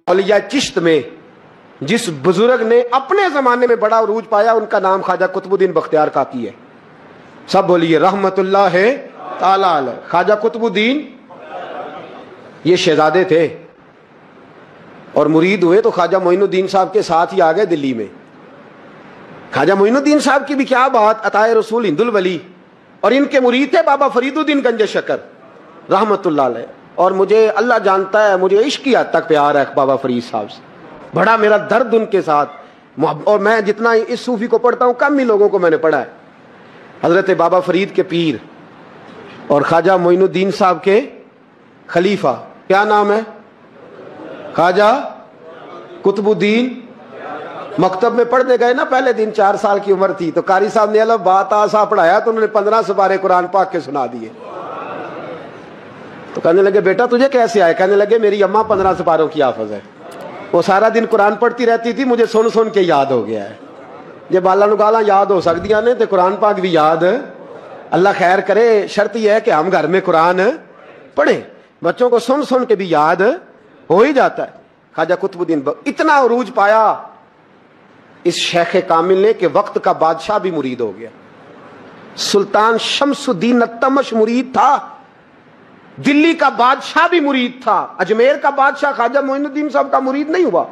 اولیاء چشت میں جس بزرگ نے اپنے زمانے میں بڑا عروج پایا ان کا نام خواجہ قطب الدین بختیار کاکی ہے. سب بولیے رحمت اللہ تعالی علیہ. خواجہ قطب الدین یہ شہزادے تھے اور مرید ہوئے تو خواجہ معین الدین صاحب کے ساتھ ہی آ گئے دلی میں. خواجہ معین الدین صاحب کی بھی کیا بات، عطائے رسول ہند الولی، اور ان کے مرید تھے بابا فرید الدین گنج شکر رحمت اللہ علیہ. اور مجھے اللہ جانتا ہے مجھے عشق کی حد تک پیار ہے بابا فرید صاحب سے، بڑا میرا درد ان کے ساتھ. اور میں جتنا اس صوفی کو پڑھتا ہوں کم ہی لوگوں کو میں نے پڑھا ہے. حضرت بابا فرید کے پیر اور خواجہ معین الدین صاحب کے خلیفہ کیا نام ہے؟ خواجہ قطب الدین. مکتب میں پڑھنے گئے نا پہلے دن، 4 سال کی عمر تھی تو قاری صاحب نے الف با تا سا پڑھایا تو انہوں نے 15 سپارے قرآن پاک کے سنا دیے. تو کہنے لگے بیٹا تجھے کیسے آئے؟ کہنے لگے میری اماں 15 سپاروں کی حافظ ہے، وہ سارا دن قرآن پڑھتی رہتی تھی، مجھے سن سن کے یاد ہو گیا ہے. جب بالا نگالا یاد ہو سکدیاں نے تو قرآن پاک بھی یاد. اللہ خیر کرے، شرط یہ ہے کہ ہم گھر میں قرآن پڑھیں، بچوں کو سن سن کے بھی یاد ہو ہی جاتا ہے. خواجہ قطب الدین اتنا عروج پایا اس شیخ کامل نے کہ وقت کا بادشاہ بھی مرید ہو گیا. سلطان شمس الدین التمش مرید تھا، دلی کا بادشاہ بھی مرید تھا. اجمیر کا بادشاہ خواجہ معین الدین صاحب کا مرید نہیں ہوا،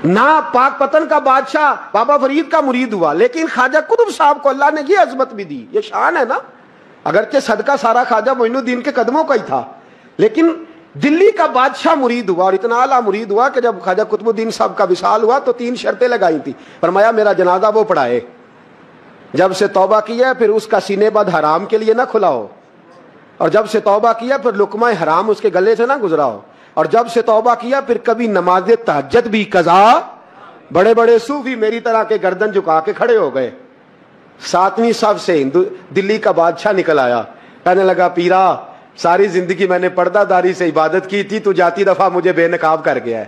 نہ پاک پتن کا بادشاہ بابا فرید کا مرید ہوا. لیکن خواجہ قطب صاحب کو اللہ نے یہ عظمت بھی دی، یہ شان ہے نا. اگرچہ صدقہ سارا خواجہ معین الدین کے قدموں کا ہی تھا، لیکن دلی کا بادشاہ مرید ہوا، اور اتنا اعلیٰ مرید ہوا کہ جب خواجہ قطب الدین صاحب کا وصال ہوا تو 3 شرطیں لگائی تھی. فرمایا میرا جنازہ وہ پڑھائے، جب سے توبہ کیا پھر اس کا سینے بد حرام کے لیے نہ کھلا ہو، اور جب سے توبہ کیا پھر لقمہ حرام اس کے گلے سے نہ گزرا ہو، اور جب سے توبہ کیا پھر کبھی نماز تہجد بھی قضا. بڑے بڑے صوفی میری طرح کے گردن جھکا کے کھڑے ہو گئے. 7ویں صف سے دلی کا بادشاہ نکل آیا، کہنے لگا پیرا ساری زندگی میں نے پردہ داری سے عبادت کی تھی، تو جاتی دفعہ مجھے بے نقاب کر گیا ہے.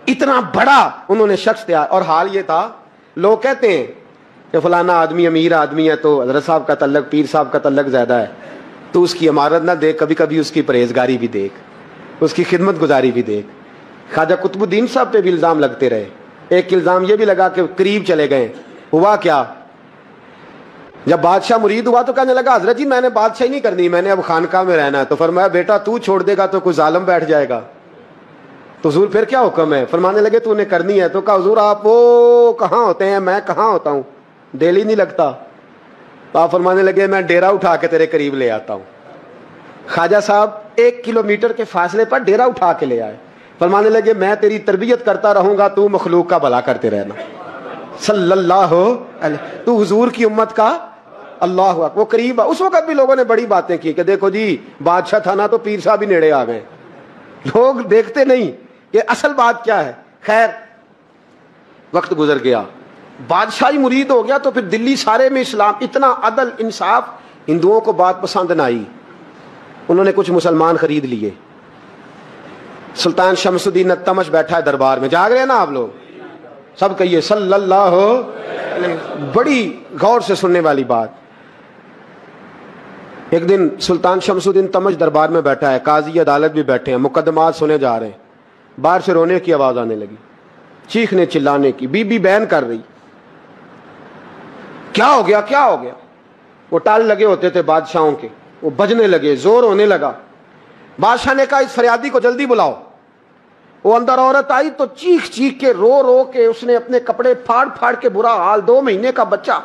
اتنا بڑا انہوں نے شخص تیار. اور حال یہ تھا، لوگ کہتے ہیں کہ فلانا آدمی امیر آدمی ہے تو حضرت صاحب کا تعلق پیر صاحب کا تعلق زیادہ ہے، تو اس کی عمارت نہ دیکھ، کبھی کبھی اس کی پرہیزگاری بھی دیکھ، اس کی خدمت گزاری بھی دیکھ. خواجہ قطب الدین صاحب پہ بھی الزام لگتے رہے. ایک الزام یہ بھی لگا کہ قریب چلے گئے. ہوا کیا، جب بادشاہ مرید ہوا تو کہنے لگا حضرت جی میں نے بادشاہی نہیں کرنی، میں نے اب خانقاہ میں رہنا ہے. تو فرمایا بیٹا تو چھوڑ دے گا تو کوئی ظالم بیٹھ جائے گا. تو حضور پھر کیا حکم ہے؟ فرمانے لگے تو نے کرنی ہے. تو کہا حضور آپ وہ کہاں ہوتے ہیں، میں کہاں ہوتا ہوں، دل ہی نہیں لگتا. آپ فرمانے لگے میں ڈیرا اٹھا کے تیرے قریب لے آتا ہوں. خواجہ صاحب 1 کلومیٹر کے فاصلے پر ڈیرا اٹھا کے لے آئے. فرمانے لگے میں تیری تربیت کرتا رہوں گا، تو مخلوق کا بھلا کرتے رہنا. صلی اللہ علیہ، تو حضور کی امت کا اللہ اکبر. وہ قریب، اس وقت بھی لوگوں نے بڑی باتیں کی کہ دیکھو جی بادشاہ تھا نا تو پیر صاحب بھی نیڑے آ گئے. لوگ دیکھتے نہیں کہ اصل بات کیا ہے. خیر وقت گزر گیا، بادشاہی مرید ہو گیا تو پھر دلی سارے میں اسلام، اتنا عدل انصاف. ہندوؤں کو بات پسند نہ آئی، انہوں نے کچھ مسلمان خرید لیے. سلطان شمس الدین التمش بیٹھا ہے دربار میں، جاگ رہے ہیں نا آپ لوگ سب، کہیے صلی اللہ علیہ. بڑی غور سے سننے والی بات. ایک دن سلطان شمس الدین تمش دربار میں بیٹھا ہے، قاضی عدالت بھی بیٹھے ہیں، مقدمات سنے جا رہے ہیں. باہر سے رونے کی آواز آنے لگی، چیخنے چلانے کی. بی بی بیان کر رہی کیا ہو گیا کیا ہو گیا. وہ ٹال لگے ہوتے تھے بادشاہوں کے، وہ بجنے لگے، زور ہونے لگا. بادشاہ نے کہا اس فریادی کو جلدی بلاؤ. وہ اندر عورت آئی تو چیخ چیخ کے رو رو کے اس نے اپنے کپڑے پھاڑ پھاڑ کے، برا حال، 2 مہینے کا بچہ.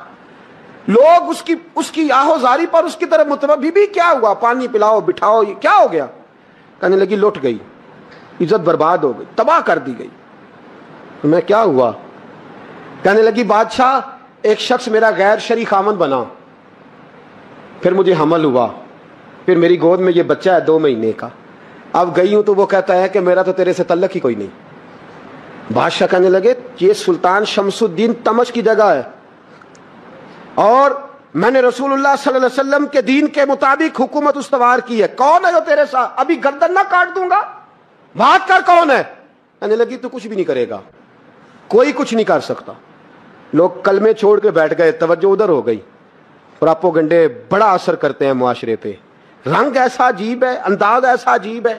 لوگ اس کی آہو زاری پر اس کی طرف متوجہ. بی بی کیا ہوا، پانی پلاؤ بٹھاؤ، یہ کیا ہو گیا. کہنے لگی لٹ گئی، عزت برباد ہو گئی، تباہ کر دی گئی. میں کیا ہوا؟ کہنے لگی بادشاہ ایک شخص میرا غیر شرعی خاوند بنا، پھر مجھے حمل ہوا، پھر میری گود میں یہ بچہ ہے 2 مہینے کا. اب گئی ہوں تو وہ کہتا ہے کہ میرا تو تیرے سے تعلق ہی کوئی نہیں. بادشاہ کہنے لگے یہ سلطان شمس الدین تمش کی جگہ ہے، اور میں نے رسول اللہ صلی اللہ علیہ وسلم کے دین کے مطابق حکومت استوار کی ہے. کون ہے جو تیرے ساتھ؟ ابھی گردن نہ کاٹ دوں گا، بات کر کون ہے. کہنے لگی تو کچھ بھی نہیں کرے گا، کوئی کچھ نہیں کر سکتا. لوگ کلمے چھوڑ کے بیٹھ گئے، توجہ ادھر ہو گئی. پراپوگنڈے بڑا اثر کرتے ہیں معاشرے پہ. رنگ ایسا عجیب ہے، انداز ایسا عجیب ہے.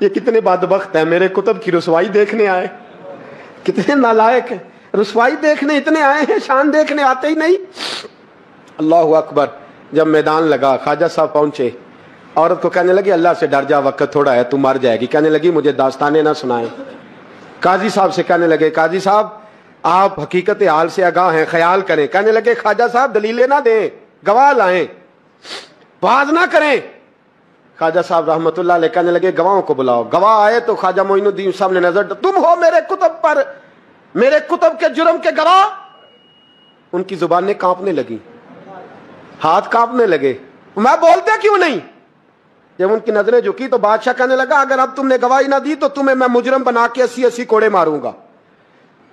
یہ کتنے بدبخت ہیں، میرے کتب کی رسوائی دیکھنے آئے، کتنے نالائق ہیں، رسوائی دیکھنے اتنے آئے ہیں، شان دیکھنے آتے ہی نہیں۔ اللہ اکبر۔ جب میدان لگا خواجہ صاحب پہنچے، عورت کو کہنے لگی اللہ سے ڈر جا، وقت تھوڑا ہے، تو مر جائے گی۔ کہنے لگی مجھے داستانیں نہ سنائیں۔ قاضی صاحب سے کہنے لگے قاضی صاحب آپ حقیقت حال سے آگاہ ہیں، خیال کریں۔ کہنے لگے خواجہ صاحب دلیلیں نہ دیں، گواہ لائیں، باز نہ کریں۔ خواجہ صاحب رحمت اللہ علیہ کہنے لگے گواہوں کو بلاؤ۔ گواہ آئے تو خواجہ معین الدین صاحب نے نظر، تم ہو میرے کتب پر، میرے کتب کے جرم کے گواہ؟ ان کی زبانیں کانپنے لگی، ہاتھ کانپنے لگے، میں بولتے کیوں نہیں؟ جب ان کی نظریں جھکی تو بادشاہ کہنے لگا اگر اب تم نے گواہی نہ دی تو تمہیں میں مجرم بنا کے 80 کوڑے ماروں گا۔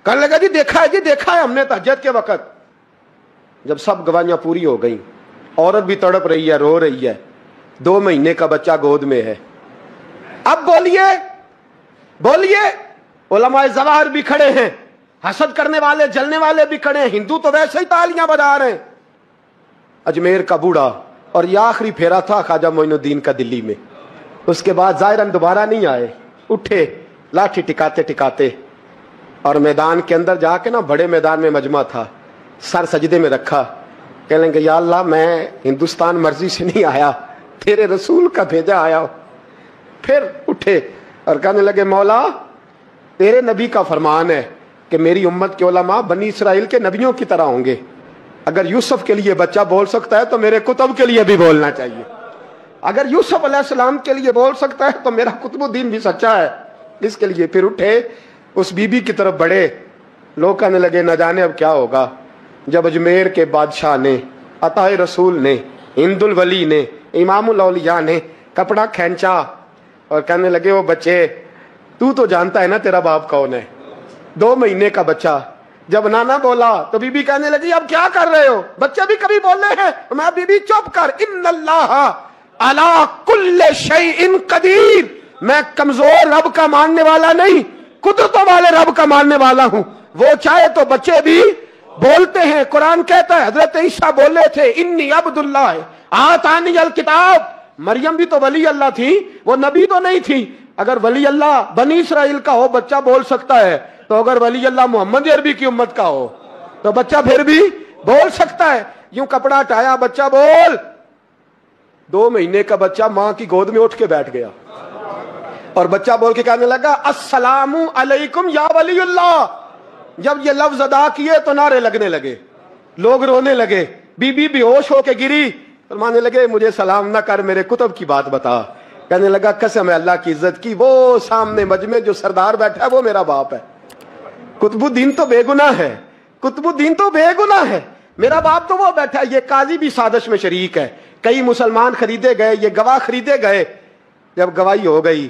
کہنے لگا جی دیکھا ہے، جی دیکھا ہے ہم نے تہجد کے وقت۔ جب سب گواہیاں پوری ہو گئیں، عورت بھی تڑپ رہی ہے، رو رہی ہے، 2 مہینے کا بچہ گود میں ہے۔ اب بولیے بولیے، علماء ظواہر بھی کھڑے ہیں، حسد کرنے والے جلنے والے بھی کھڑے ہیں، ہندو تو ویسے ہی تالیاں بجا رہے ہیں۔ اجمیر کا بوڑھا، اور یہ آخری پھیرا تھا خواجہ معین الدین کا دلی میں، اس کے بعد ظاہراً دوبارہ نہیں آئے۔ اٹھے لاٹھی ٹکاتے ٹکاتے اور میدان کے اندر جا کے نا، بڑے میدان میں مجمع تھا، سر سجدے میں رکھا، کہنے لگے یا اللہ میں ہندوستان مرضی سے نہیں آیا، تیرے رسول کا بھیجا آیا ہوں۔ پھر اٹھے اور کہنے لگے مولا تیرے نبی کا فرمان ہے کہ میری امت کے علماء بنی اسرائیل کے نبیوں کی طرح ہوں گے، اگر یوسف کے لیے بچہ بول سکتا ہے تو میرے کتب کے لیے بھی بولنا چاہیے، اگر یوسف علیہ السلام کے لیے بول سکتا ہے تو میرا کتب الدین بھی سچا ہے، اس کے لیے۔ پھر اٹھے اس بی بی کی طرف بڑھے، لوگ کہنے لگے نہ جانے اب کیا ہوگا۔ جب اجمیر کے بادشاہ نے، عطا رسول نے، ہند الولی نے، امام الاولیاء نے کپڑا کھینچا اور کہنے لگے وہ بچے تو جانتا ہے نا تیرا باپ کون ہے، 2 مہینے کا بچہ۔ جب نانا بولا تو بی بی کہنے لگی اب کیا کر رہے ہو، بچے بھی کبھی بول رہے ہیں۔ میں بی بی چپ کر، ان اللہ علی کل شیء قدیر، میں کمزور رب کا ماننے والا نہیں، قدرتوں والے رب کا ماننے والا ہوں، وہ چاہے تو بچے بھی بولتے ہیں۔ قرآن کہتا ہے حضرت عیسیٰ بولے تھے انی عبداللہ آتانی الکتاب، مریم بھی تو ولی اللہ تھی، وہ نبی تو نہیں تھی۔ اگر ولی اللہ بنی اسرائیل کا ہو بچہ بول سکتا ہے، تو اگر ولی اللہ محمد عربی کی امت کا ہو تو بچہ پھر بھی بول سکتا ہے۔ یوں کپڑا ہٹایا، بچہ بول، 2 مہینے کا بچہ ماں کی گود میں اٹھ کے بیٹھ گیا اور بچہ بول کے کہنے لگا السلام علیکم یا ولی اللہ۔ جب یہ لفظ ادا کیے تو نعرے لگنے لگے، لوگ رونے لگے، بی بی بے ہوش ہو کے گری، فرمانے لگے مجھے سلام نہ کر، میرے کتب کی بات بتا۔ کہنے لگا قسم ہے اللہ کی عزت کی، وہ سامنے مجمع جو سردار بیٹھا ہے وہ میرا باپ ہے، قطب الدین تو بے گناہ ہے، قطب الدین تو بے گناہ ہے، میرا باپ تو وہ بیٹھا ہے۔ یہ قاضی بھی سازش میں شریک ہے، کئی مسلمان خریدے گئے، یہ گواہ خریدے گئے۔ جب گواہی ہو گئی،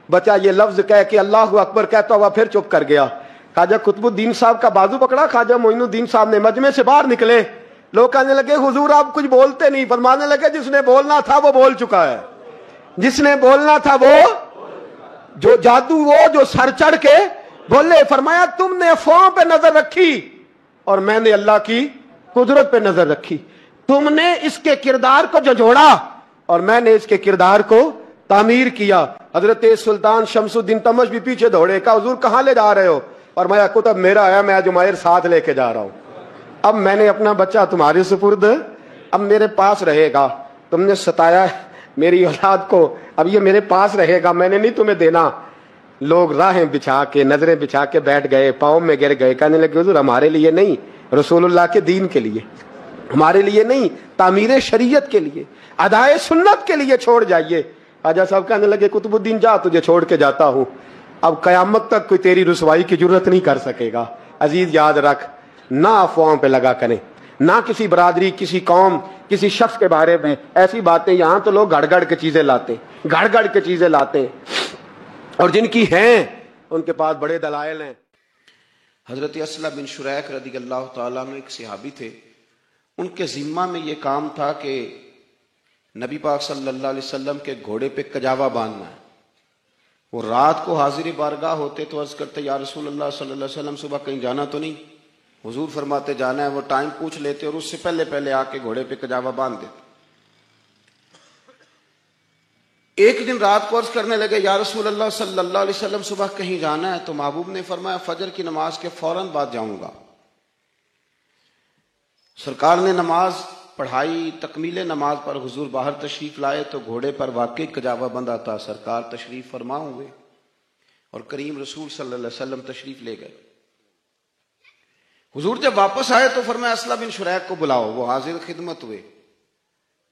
بچہ یہ لفظ کہہ کے اللہ اکبر کہتا ہوا پھر چپ کر گیا۔ خواجہ قطب الدین صاحب کا بازو پکڑا، خواجہ معین الدین صاحب نے مجمع سے باہر نکلے، لوگ کہنے لگے حضور آپ کچھ بولتے نہیں۔ فرمانے لگے جس نے بولنا تھا وہ بول چکا ہے، جس نے بولنا تھا وہ، جو جادو وہ جو سر چڑھ کے بولے۔ فرمایا تم نے افواہوں پہ نظر رکھی اور میں نے اللہ کی قدرت پہ نظر رکھی، تم نے اس کے کردار کو جھنجھوڑا اور میں نے اس کے کردار کو تعمیر کیا۔ حضرت سلطان شمس الدین تمش بھی پیچھے دوڑے، کہا حضور کہاں لے جا رہے ہو؟ فرمایا کتب میرا ہے، میں جمائر ساتھ لے کے جا رہا ہوں، اب میں نے اپنا بچہ تمہارے سپرد، اب میرے پاس رہے گا، تم نے ستایا میری اولاد کو، اب یہ میرے پاس رہے گا، میں نے نہیں تمہیں دینا۔ لوگ راہیں بچھا کے، نظریں بچھا کے بیٹھ گئے، پاؤں میں گر گئے، کہنے لگے حضور ہمارے لیے نہیں، رسول اللہ کے دین کے لیے، ہمارے لیے نہیں، تعمیر شریعت کے لیے، ادائے سنت کے لیے چھوڑ جائیے۔ خواجہ صاحب کہنے لگے قطب الدین جا، تجھے چھوڑ کے جاتا ہوں، اب قیامت تک کوئی تیری رسوائی کی جرت نہیں کر سکے گا۔ عزیز یاد رکھ، نہ افواہوں پہ لگا کریں، نہ کسی برادری، کسی قوم، کسی شخص کے بارے میں ایسی باتیں۔ یہاں تو لوگ گھڑ گھڑ کے چیزیں لاتے ہیں، گھڑ گھڑ کے چیزیں لاتے ہیں، اور جن کی ہیں ان کے پاس بڑے دلائل ہیں۔ حضرت اسلم بن شریح رضی اللہ تعالیٰ عنہ ایک صحابی تھے، ان کے ذمہ میں یہ کام تھا کہ نبی پاک صلی اللہ علیہ وسلم کے گھوڑے پہ کجاوا باندھنا ہے۔ وہ رات کو حاضر بارگاہ ہوتے تو عرض کرتے یا رسول اللہ صلی اللہ علیہ وسلم صبح کہیں جانا تو نہیں؟ حضور فرماتے جانا ہے۔ وہ ٹائم پوچھ لیتے اور اس سے پہلے پہلے آ کے گھوڑے پہ کجاوا باندھ دیتے۔ ایک دن رات کو عرض کرنے لگے یا رسول اللہ صلی اللہ علیہ وسلم صبح کہیں جانا ہے، تو محبوب نے فرمایا فجر کی نماز کے فوراً بعد جاؤں گا۔ سرکار نے نماز پڑھائی، تکمیل نماز پر حضور باہر تشریف لائے تو گھوڑے پر واقعی کجاوا بندھا تھا، سرکار تشریف فرما ہوئے اور کریم رسول صلی اللہ علیہ وسلم تشریف لے گئے۔ حضور جب واپس آئے تو فرمایا اسلم بن شریک کو بلاؤ، وہ حاضر خدمت ہوئے۔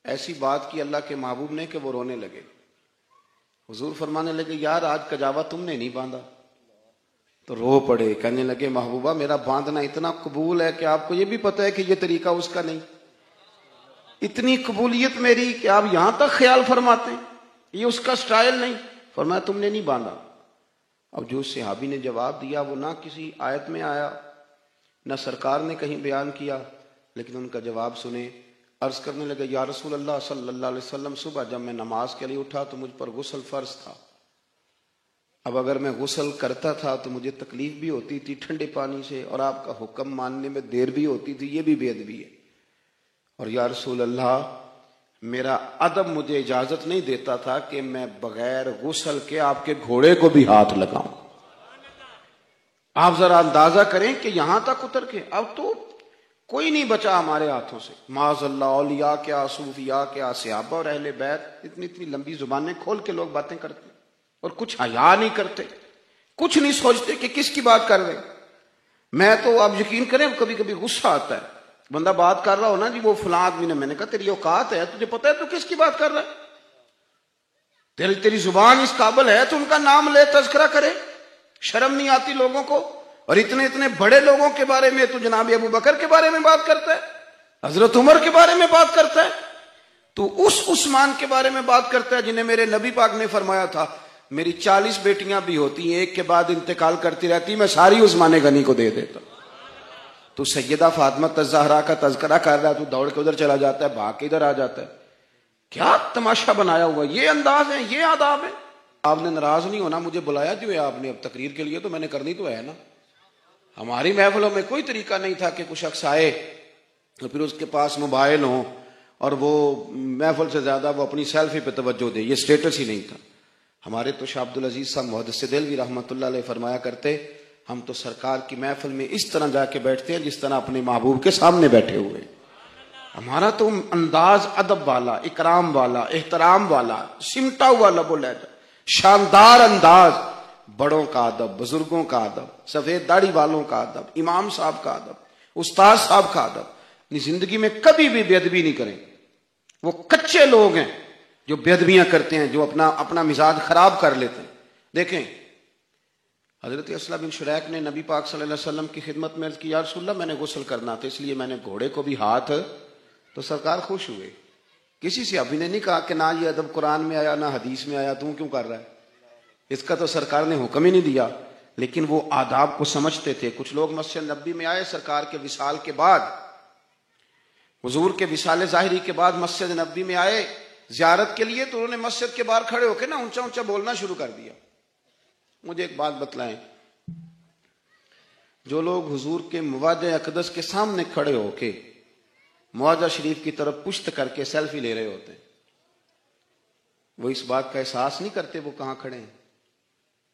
ایسی بات کی اللہ کے محبوب نے کہ وہ رونے لگے۔ حضور فرمانے لگے یار آج کجاوا تم نے نہیں باندھا، تو رو پڑے، کہنے لگے محبوبہ میرا باندھنا اتنا قبول ہے کہ آپ کو یہ بھی پتہ ہے کہ یہ طریقہ اس کا نہیں، اتنی قبولیت میری کہ آپ یہاں تک خیال فرماتے ہیں، یہ اس کا سٹائل نہیں۔ فرمایا تم نے نہیں باندھا۔ اب جو صحابی نے جواب دیا وہ نہ کسی آیت میں آیا نہ سرکار نے کہیں بیان کیا، لیکن ان کا جواب سنے۔ عرض کرنے لگے یا رسول اللہ صلی اللہ علیہ وسلم صبح جب میں نماز کے لیے اٹھا تو مجھ پر غسل فرض تھا، اب اگر میں غسل کرتا تھا تو مجھے تکلیف بھی ہوتی تھی ٹھنڈے پانی سے، اور آپ کا حکم ماننے میں دیر بھی ہوتی تھی، یہ بھی بے ادبی ہے، اور یا رسول اللہ میرا ادب مجھے اجازت نہیں دیتا تھا کہ میں بغیر غسل کے آپ کے گھوڑے کو بھی ہاتھ لگاؤں۔ آپ ذرا اندازہ کریں کہ یہاں تک اتر کے اب تو کوئی نہیں بچا ہمارے ہاتھوں سے، معاذ اللہ، اولیاء کیا، صوفیاء کیا، صحابہ اور اہل بیت، اتنی اتنی لمبی زبانیں کھول کے لوگ باتیں کرتے اور کچھ حیا نہیں کرتے، کچھ نہیں سوچتے کہ کس کی بات کر رہے ہیں۔ میں تو آپ یقین کریں کبھی کبھی غصہ آتا ہے، بندہ بات کر رہا ہو نا جی وہ فلاں آدمی نے، میں نے کہا تیری اوقات ہے، تجھے پتہ ہے تو کس کی بات کر رہا ہے؟ تیری زبان اس قابل ہے تو ان کا نام لے، تذکرہ کرے، شرم نہیں آتی لوگوں کو؟ اور اتنے اتنے بڑے لوگوں کے بارے میں تو جناب ابو بکر کے بارے میں بات کرتا ہے، حضرت عمر کے بارے میں بات کرتا ہے، تو اس عثمان کے بارے میں بات کرتا ہے جنہیں میرے نبی پاک نے فرمایا تھا میری 40 بیٹیاں بھی ہوتی ہیں ایک کے بعد انتقال کرتی رہتی، میں ساری عثمان غنی کو دے دیتا۔ تو سیدہ فاطمہ الزہرا کا تذکرہ کر رہا ہے، تو دوڑ کے ادھر چلا جاتا ہے، بھاگ کے ادھر آ جاتا ہے۔ کیا تماشا بنایا ہوا، یہ انداز ہے، یہ آداب ہے۔ آپ نے ناراض نہیں ہونا، مجھے بلایا جو ہے آپ نے اب تقریر کے لیے، تو میں نے کرنی تو ہے نا۔ ہماری محفلوں میں کوئی طریقہ نہیں تھا کہ کچھ شخص آئے تو پھر اس کے پاس موبائل ہوں اور وہ محفل سے زیادہ وہ اپنی سیلفی پہ توجہ دے، یہ سٹیٹس ہی نہیں تھا۔ ہمارے تو شاہ عبد العزیز صاحب محدث دہلوی رحمۃ اللہ علیہ فرمایا کرتے ہم تو سرکار کی محفل میں اس طرح جا کے بیٹھتے ہیں جس طرح اپنے محبوب کے سامنے بیٹھے ہوئے۔ ہمارا تو انداز ادب والا، اکرام والا، احترام والا، سمٹا ہوا لب و لہجہ، شاندار انداز، بڑوں کا ادب، بزرگوں کا ادب، سفید داڑھی والوں کا ادب، امام صاحب کا ادب، استاد صاحب کا ادب۔ اپنی زندگی میں کبھی بھی بے ادبی نہیں کریں۔ وہ کچے لوگ ہیں جو بے ادبیاں کرتے ہیں، جو اپنا مزاج خراب کر لیتے ہیں۔ دیکھیں حضرت اسلم بن شریک نے نبی پاک صلی اللہ علیہ وسلم کی خدمت میں عرض کی یا رسول اللہ میں نے غسل کرنا تھا اس لیے میں نے گھوڑے کو بھی ہاتھ، تو سرکار خوش ہوئے۔ کسی سے ابھی نے نہیں کہا کہ نہ یہ ادب قرآن میں آیا نہ حدیث میں آیا، تم کیوں کر رہا ہے؟ اس کا تو سرکار نے حکم ہی نہیں دیا، لیکن وہ آداب کو سمجھتے تھے۔ کچھ لوگ مسجد نبوی میں آئے سرکار کے وصال کے بعد، حضور کے وصال ظاہری کے بعد مسجد نبوی میں آئے زیارت کے لیے، تو انہوں نے مسجد کے باہر کھڑے ہو کے نا اونچا اونچا بولنا شروع کر دیا۔ مجھے ایک بات بتلائیں، جو لوگ حضور کے مواضع اقدس کے سامنے کھڑے ہو کے مواضع شریف کی طرف پشت کر کے سیلفی لے رہے ہوتے ہیں، وہ اس بات کا احساس نہیں کرتے وہ کہاں کھڑے ہیں،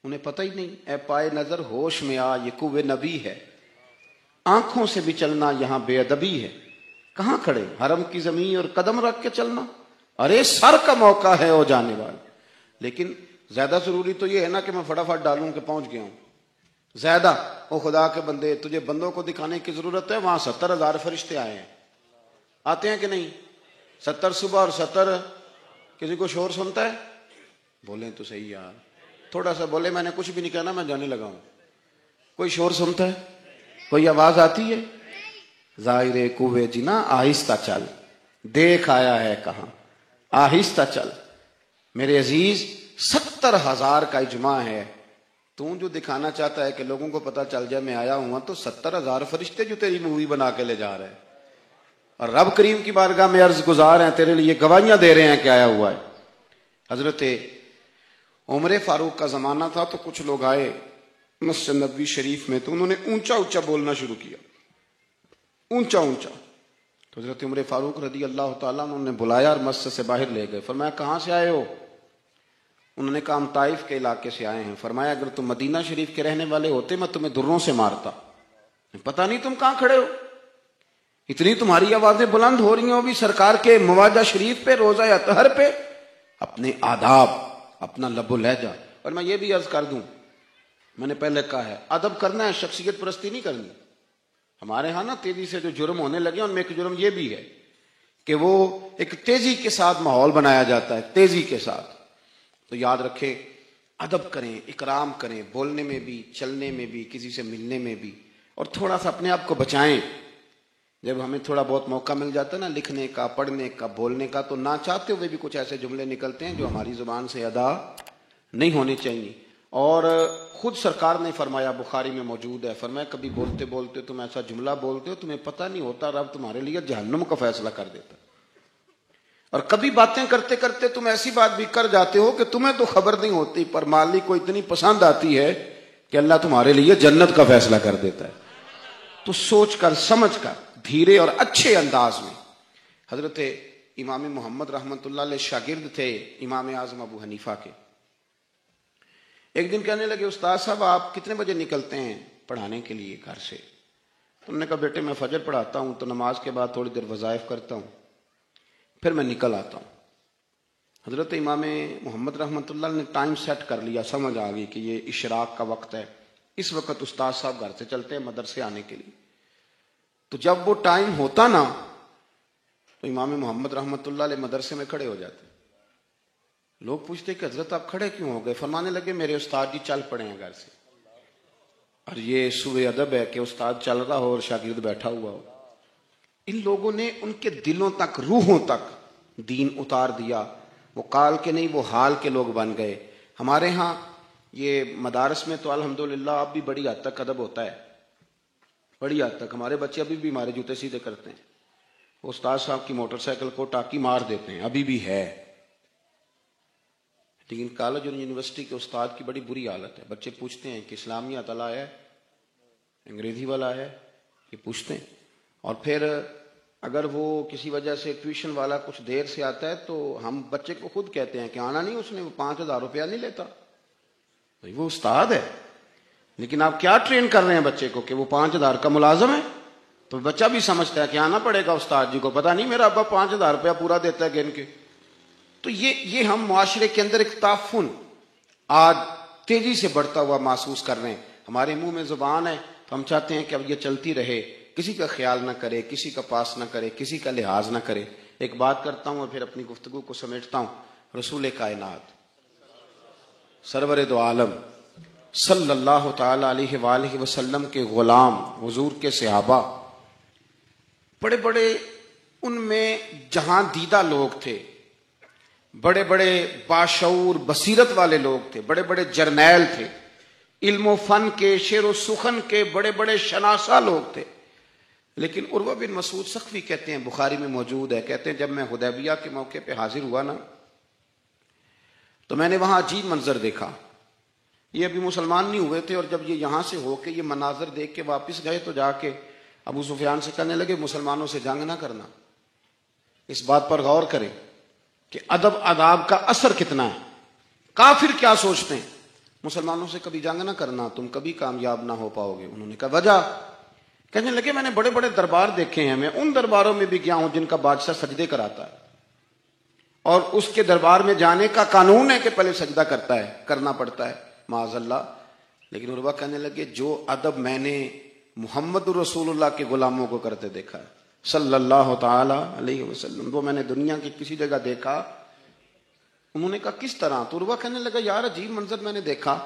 انہیں پتہ ہی نہیں۔ اے پائے نظر ہوش میں آ، یہ کوہ نبی ہے، آنکھوں سے بھی چلنا یہاں بے ادبی ہے۔ کہاں کھڑے؟ حرم کی زمین اور قدم رکھ کے چلنا، ارے سر کا موقع ہے او جانے والے۔ لیکن زیادہ ضروری تو یہ ہے نا کہ میں فٹافٹ ڈالوں کہ پہنچ گیا ہوں۔ زیادہ او خدا کے بندے، تجھے بندوں کو دکھانے کی ضرورت ہے، وہاں 70,000 فرشتے آئے ہیں، آتے ہیں کہ نہیں؟ 70 صبح اور 70، کسی کو شور سنتا ہے؟ بولیں تو صحیح یار، تھوڑا سا بولے، میں نے کچھ بھی نہیں کہنا، میں جانے لگا ہوں۔ کوئی شور سنتا ہے؟ کوئی آواز آتی ہے؟ ظاہر کوہ جنا آہستہ چل، دیکھ آیا ہے کہاں، آہستہ چل۔ میرے عزیز 70,000 کا اجماع ہے، تو جو دکھانا چاہتا ہے کہ لوگوں کو پتا چل جائے میں آیا ہوں، تو 70,000 فرشتے جو تیری مووی بنا کے لے جا رہے ہیں اور رب کریم کی بارگاہ میں عرض گزار ہیں، تیرے لیے گواہیاں دے رہے ہیں کہ آیا ہوا ہے۔ حضرت عمر فاروق کا زمانہ تھا، تو کچھ لوگ آئے مسجد نبوی شریف میں، تو انہوں نے اونچا اونچا بولنا شروع کیا، اونچا اونچا۔ تو حضرت عمر فاروق رضی اللہ تعالیٰ انہوں نے بلایا اور مسجد سے باہر لے گئے، فرمایا کہاں سے آئے ہو؟ انہوں نے کہا ہم طائف کے علاقے سے آئے ہیں. فرمایا اگر تم مدینہ شریف کے رہنے والے ہوتے میں تمہیں دروں سے مارتا. پتہ نہیں تم کہاں کھڑے ہو, اتنی تمہاری آوازیں بلند ہو رہی ہیں, وہ بھی سرکار کے مواجہ شریف پہ, روزہ اطہر پہ. اپنے آداب, اپنا لب و لہجہ. اور میں یہ بھی عرض کر دوں, میں نے پہلے کہا ہے ادب کرنا ہے, شخصیت پرستی نہیں کرنی. ہمارے ہاں نا تیزی سے جو جرم ہونے لگے ان میں ایک جرم یہ بھی ہے کہ وہ ایک تیزی کے ساتھ ماحول بنایا جاتا ہے, تیزی کے ساتھ. تو یاد رکھیں, ادب کریں, اکرام کریں, بولنے میں بھی, چلنے میں بھی, کسی سے ملنے میں بھی, اور تھوڑا سا اپنے آپ کو بچائیں. جب ہمیں تھوڑا بہت موقع مل جاتا ہے نا لکھنے کا, پڑھنے کا, بولنے کا, تو نہ چاہتے ہوئے بھی کچھ ایسے جملے نکلتے ہیں جو ہماری زبان سے ادا نہیں ہونے چاہیے. اور خود سرکار نے فرمایا, بخاری میں موجود ہے, فرمایا کبھی بولتے بولتے تم ایسا جملہ بولتے ہو تمہیں پتہ نہیں ہوتا رب تمہارے لیے جہنم کا فیصلہ کر دیتا. اور کبھی باتیں کرتے کرتے تم ایسی بات بھی کر جاتے ہو کہ تمہیں تو خبر نہیں ہوتی پر مالک کو اتنی پسند آتی ہے کہ اللہ تمہارے لیے جنت کا فیصلہ کر دیتا ہے. تو سوچ کر, سمجھ کر, دھیرے اور اچھے انداز میں. حضرت امام محمد رحمۃ اللہ علیہ شاگرد تھے امام اعظم ابو حنیفہ کے. ایک دن کہنے لگے استاد صاحب آپ کتنے بجے نکلتے ہیں پڑھانے کے لیے گھر سے؟ تو انہوں نے کہا بیٹے میں فجر پڑھاتا ہوں تو نماز کے بعد تھوڑی دیر وظائف کرتا ہوں, پھر میں نکل آتا ہوں. حضرت امام محمد رحمۃ اللہ نے ٹائم سیٹ کر لیا, سمجھ آ گئی کہ یہ اشراق کا وقت ہے, اس وقت استاد صاحب گھر سے چلتے ہیں مدرسے آنے کے لیے. تو جب وہ ٹائم ہوتا نا تو امام محمد رحمۃ اللہ علیہ مدرسے میں کھڑے ہو جاتے. لوگ پوچھتے کہ حضرت آپ کھڑے کیوں ہو گئے؟ فرمانے لگے میرے استاد جی چل پڑے ہیں گھر سے. اور یہ سوء ادب ہے کہ استاد چل رہا ہو اور شاگرد بیٹھا ہوا ہو. ان لوگوں نے ان کے دلوں تک, روحوں تک دین اتار دیا. وہ قال کے نہیں, وہ حال کے لوگ بن گئے. ہمارے ہاں یہ مدارس میں تو الحمدللہ اب بھی بڑی حد تک ادب ہوتا ہے, بڑی حد تک. ہمارے بچے ابھی بھی ہمارے جوتے سیدھے کرتے ہیں, استاد صاحب کی موٹر سائیکل کو ٹاکی مار دیتے ہیں, ابھی بھی ہے. لیکن کالج اور یونیورسٹی کے استاد کی بڑی بری حالت ہے. بچے پوچھتے ہیں کہ اسلامیات والا ہے, انگریزی والا ہے, یہ پوچھتے ہیں. اور پھر اگر وہ کسی وجہ سے ٹیوشن والا کچھ دیر سے آتا ہے تو ہم بچے کو خود کہتے ہیں کہ آنا نہیں اس نے, وہ 5,000 روپیہ نہیں لیتا. وہ استاد ہے, لیکن آپ کیا ٹرین کر رہے ہیں بچے کو کہ وہ 5,000 کا ملازم ہے؟ تو بچہ بھی سمجھتا ہے کہ آنا پڑے گا استاد جی کو, پتہ نہیں میرا ابا 5,000 روپیہ پورا دیتا ہے گن کے. تو یہ ہم معاشرے کے اندر ایک تعفن آج تیزی سے بڑھتا ہوا محسوس کر رہے ہیں. ہمارے منہ میں زبان ہے تو ہم چاہتے ہیں کہ اب یہ چلتی رہے, کسی کا خیال نہ کرے, کسی کا پاس نہ کرے, کسی کا لحاظ نہ کرے. ایک بات کرتا ہوں اور پھر اپنی گفتگو کو سمیٹتا ہوں. رسول کائنات سرور دو عالم صلی اللہ تعالی علیہ وآلہ وسلم کے غلام, حضور کے صحابہ, بڑے بڑے ان میں جہاں دیدہ لوگ تھے, بڑے بڑے باشعور بصیرت والے لوگ تھے, بڑے بڑے جرنیل تھے, علم و فن کے, شعر و سخن کے بڑے بڑے شناسا لوگ تھے. لیکن عروہ بن مسعود ثقفی کہتے ہیں, بخاری میں موجود ہے, کہتے ہیں جب میں حدیبیہ کے موقع پہ حاضر ہوا نا تو میں نے وہاں عجیب منظر دیکھا. یہ ابھی مسلمان نہیں ہوئے تھے, اور جب یہ یہاں سے ہو کے یہ مناظر دیکھ کے واپس گئے تو جا کے ابو سفیان سے کہنے لگے مسلمانوں سے جنگ نہ کرنا. اس بات پر غور کریں کہ ادب آداب کا اثر کتنا ہے. کافر کیا سوچتے ہیں, مسلمانوں سے کبھی جنگ نہ کرنا, تم کبھی کامیاب نہ ہو پاؤ گے. انہوں نے کہا وجہ؟ کہنے لگے میں نے بڑے بڑے دربار دیکھے ہیں, میں ان درباروں میں بھی گیا ہوں جن کا بادشاہ سجدے کراتا ہے, اور اس کے دربار میں جانے کا قانون ہے کہ پہلے سجدہ کرنا پڑتا ہے, معاذ اللہ. لیکن عروہ کہنے لگے جو ادب میں نے محمد رسول اللہ کے غلاموں کو کرتے دیکھا ہے صلی اللہ تعالی علیہ وسلم, وہ میں نے دنیا کی کسی جگہ دیکھا. انہوں نے کہا کس طرح؟ تو عروہ کہنے لگا یار عجیب منظر میں نے دیکھا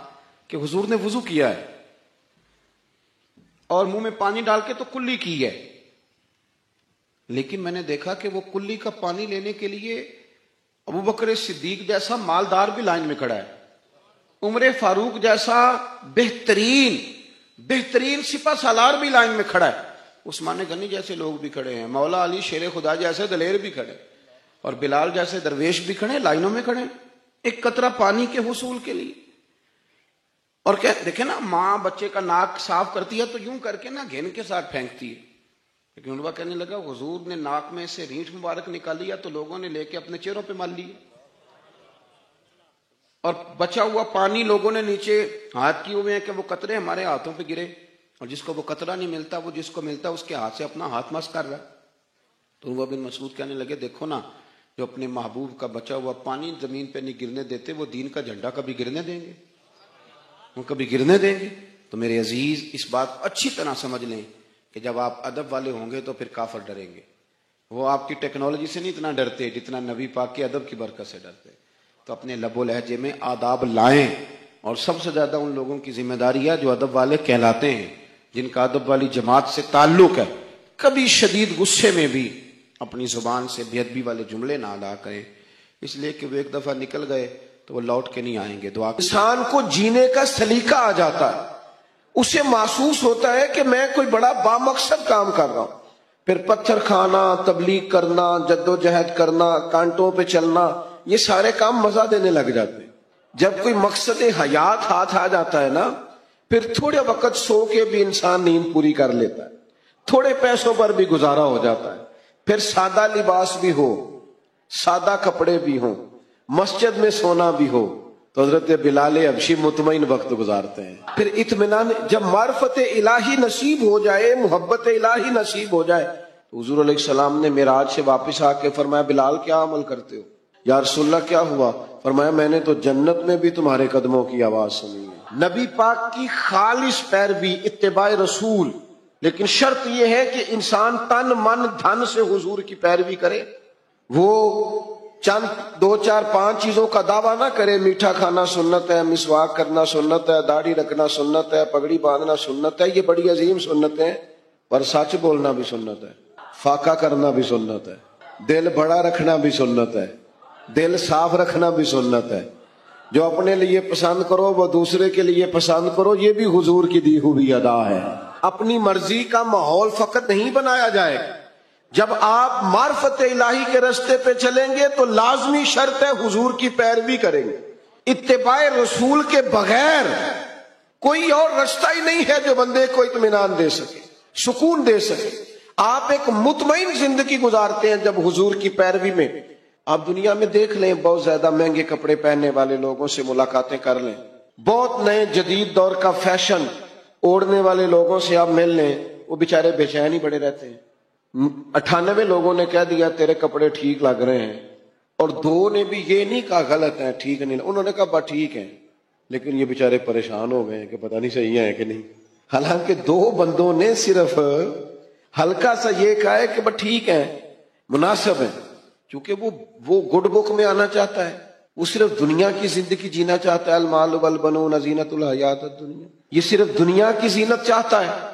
کہ حضور نے وضو کیا ہے اور منہ میں پانی ڈال کے تو کلی کی ہے, لیکن میں نے دیکھا کہ وہ کلی کا پانی لینے کے لیے ابو بکر صدیق جیسا مالدار بھی لائن میں کھڑا ہے, عمر فاروق جیسا بہترین سپہ سالار بھی لائن میں کھڑا ہے, عثمان غنی جیسے لوگ بھی کھڑے ہیں, مولا علی شیر خدا جیسے دلیر بھی کھڑے, اور بلال جیسے درویش بھی کھڑے, لائنوں میں کھڑے ایک قطرہ پانی کے حصول کے لیے. اور کیا دیکھیں نا, ماں بچے کا ناک صاف کرتی ہے تو یوں کر کے نا گھن کے ساتھ پھینکتی ہے. لیکن عروہ کہنے لگا حضور نے ناک میں سے رینٹ مبارک نکال لیا تو لوگوں نے لے کے اپنے چہروں پہ مال لیا. اور بچا ہوا پانی لوگوں نے نیچے ہاتھ کیے ہوئے ہیں کہ وہ قطرے ہمارے ہاتھوں پہ گرے، اور جس کو وہ قطرہ نہیں ملتا وہ جس کو ملتا اس کے ہاتھ سے اپنا ہاتھ مس کر رہا ہے۔ تو وہ بن مسعود کہنے لگے دیکھو نا، جو اپنے محبوب کا بچا ہوا پانی زمین پہ نہیں گرنے دیتے، وہ دین کا جھنڈا کبھی گرنے دیں گے؟ وہ کبھی گرنے دیں گے؟ تو میرے عزیز اس بات کو اچھی طرح سمجھ لیں کہ جب آپ ادب والے ہوں گے تو پھر کافر ڈریں گے۔ وہ آپ کی ٹیکنالوجی سے نہیں اتنا ڈرتے جتنا نبی پاک کے ادب کی برکت سے ڈرتے۔ تو اپنے لب و لہجے میں آداب لائیں، اور سب سے زیادہ ان لوگوں کی ذمہ داری ہے جو ادب والے کہلاتے ہیں، جن کا ادب والی جماعت سے تعلق ہے۔ کبھی شدید غصے میں بھی اپنی زبان سے بے ادبی والے جملے نہ ادا کریں، اس لیے کہ وہ ایک دفعہ نکل گئے تو وہ لوٹ کے نہیں آئیں گے۔ دعا انسان کو جینے کا سلیقہ آ جاتا ہے، اسے محسوس ہوتا ہے کہ میں کوئی بڑا بامقصد کام کر رہا ہوں۔ پھر پتھر کھانا، تبلیغ کرنا، جدوجہد کرنا، کانٹوں پہ چلنا، یہ سارے کام مزہ دینے لگ جاتے ہیں۔ جب کوئی مقصد حیات ہاتھ آ جاتا ہے نا، پھر تھوڑے وقت سو کے بھی انسان نیند پوری کر لیتا ہے، تھوڑے پیسوں پر بھی گزارا ہو جاتا ہے، پھر سادہ لباس بھی ہو، سادہ کپڑے بھی ہوں، مسجد میں سونا بھی ہو، تو حضرت بلال حبشی مطمئن وقت گزارتے ہیں۔ پھر اطمینان، جب معرفت الہی نصیب ہو جائے، محبت الہی نصیب ہو جائے، تو حضور علیہ السلام نے معراج سے واپس آ کے فرمایا بلال کیا عمل کرتے ہو؟ یا رسول اللہ کیا ہوا؟ فرمایا میں نے تو جنت میں بھی تمہارے قدموں کی آواز سنی ہے۔ نبی پاک کی خالص پیروی، اتباع رسول، لیکن شرط یہ ہے کہ انسان تن من دھن سے حضور کی پیروی کرے۔ وہ چند 2 4 5 چیزوں کا دعویٰ نہ کرے، میٹھا کھانا سنت ہے، مسواک کرنا سنت ہے، داڑھی رکھنا سنت ہے، پگڑی باندھنا سنت ہے، یہ بڑی عظیم سنت ہے، پر سچ بولنا بھی سنت ہے، فاقہ کرنا بھی سنت ہے، دل بڑا رکھنا بھی سنت ہے، دل صاف رکھنا بھی سنت ہے۔ جو اپنے لیے پسند کرو وہ دوسرے کے لیے پسند کرو، یہ بھی حضور کی دی ہوئی ادا ہے۔ اپنی مرضی کا ماحول فقط نہیں بنایا جائے گا۔ جب آپ معرفت الہی کے راستے پہ چلیں گے تو لازمی شرط ہے حضور کی پیروی کریں گے۔ اتباع رسول کے بغیر کوئی اور رستہ ہی نہیں ہے جو بندے کو اطمینان دے سکے، سکون دے سکے۔ آپ ایک مطمئن زندگی گزارتے ہیں جب حضور کی پیروی میں۔ آپ دنیا میں دیکھ لیں، بہت زیادہ مہنگے کپڑے پہننے والے لوگوں سے ملاقاتیں کر لیں، بہت نئے جدید دور کا فیشن اوڑھنے والے لوگوں سے آپ مل لیں، وہ بیچارے بے چین ہی بڑے رہتے ہیں۔ 98 لوگوں نے کہہ دیا تیرے کپڑے ٹھیک لگ رہے ہیں، اور 2 نے بھی یہ نہیں کہا غلط ہے، ٹھیک نہیں، انہوں نے کہا بات ٹھیک ہے، لیکن یہ بیچارے پریشان ہو گئے کہ پتہ نہیں صحیح ہے کہ نہیں۔ حالانکہ 2 بندوں نے صرف ہلکا سا یہ کہا ہے کہ بات ٹھیک ہے، مناسب ہے، کیونکہ وہ گڈ بک میں آنا چاہتا ہے، وہ صرف دنیا کی زندگی جینا چاہتا ہے۔ المال والبنون زینت الحیات الدنیا، یہ صرف دنیا کی زینت چاہتا ہے۔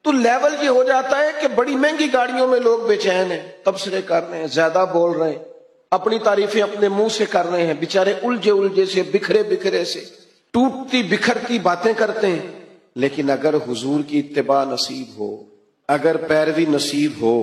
تو لیول یہ ہو جاتا ہے کہ بڑی مہنگی گاڑیوں میں لوگ بے چین ہیں، تبصرے کر رہے ہیں، زیادہ بول رہے ہیں، اپنی تعریفیں اپنے منہ سے کر رہے ہیں، بیچارے الجھے سے، بکھرے سے ٹوٹتی بکھرتی باتیں کرتے ہیں۔ لیکن اگر حضور کی اتباع نصیب ہو، اگر پیروی نصیب ہو،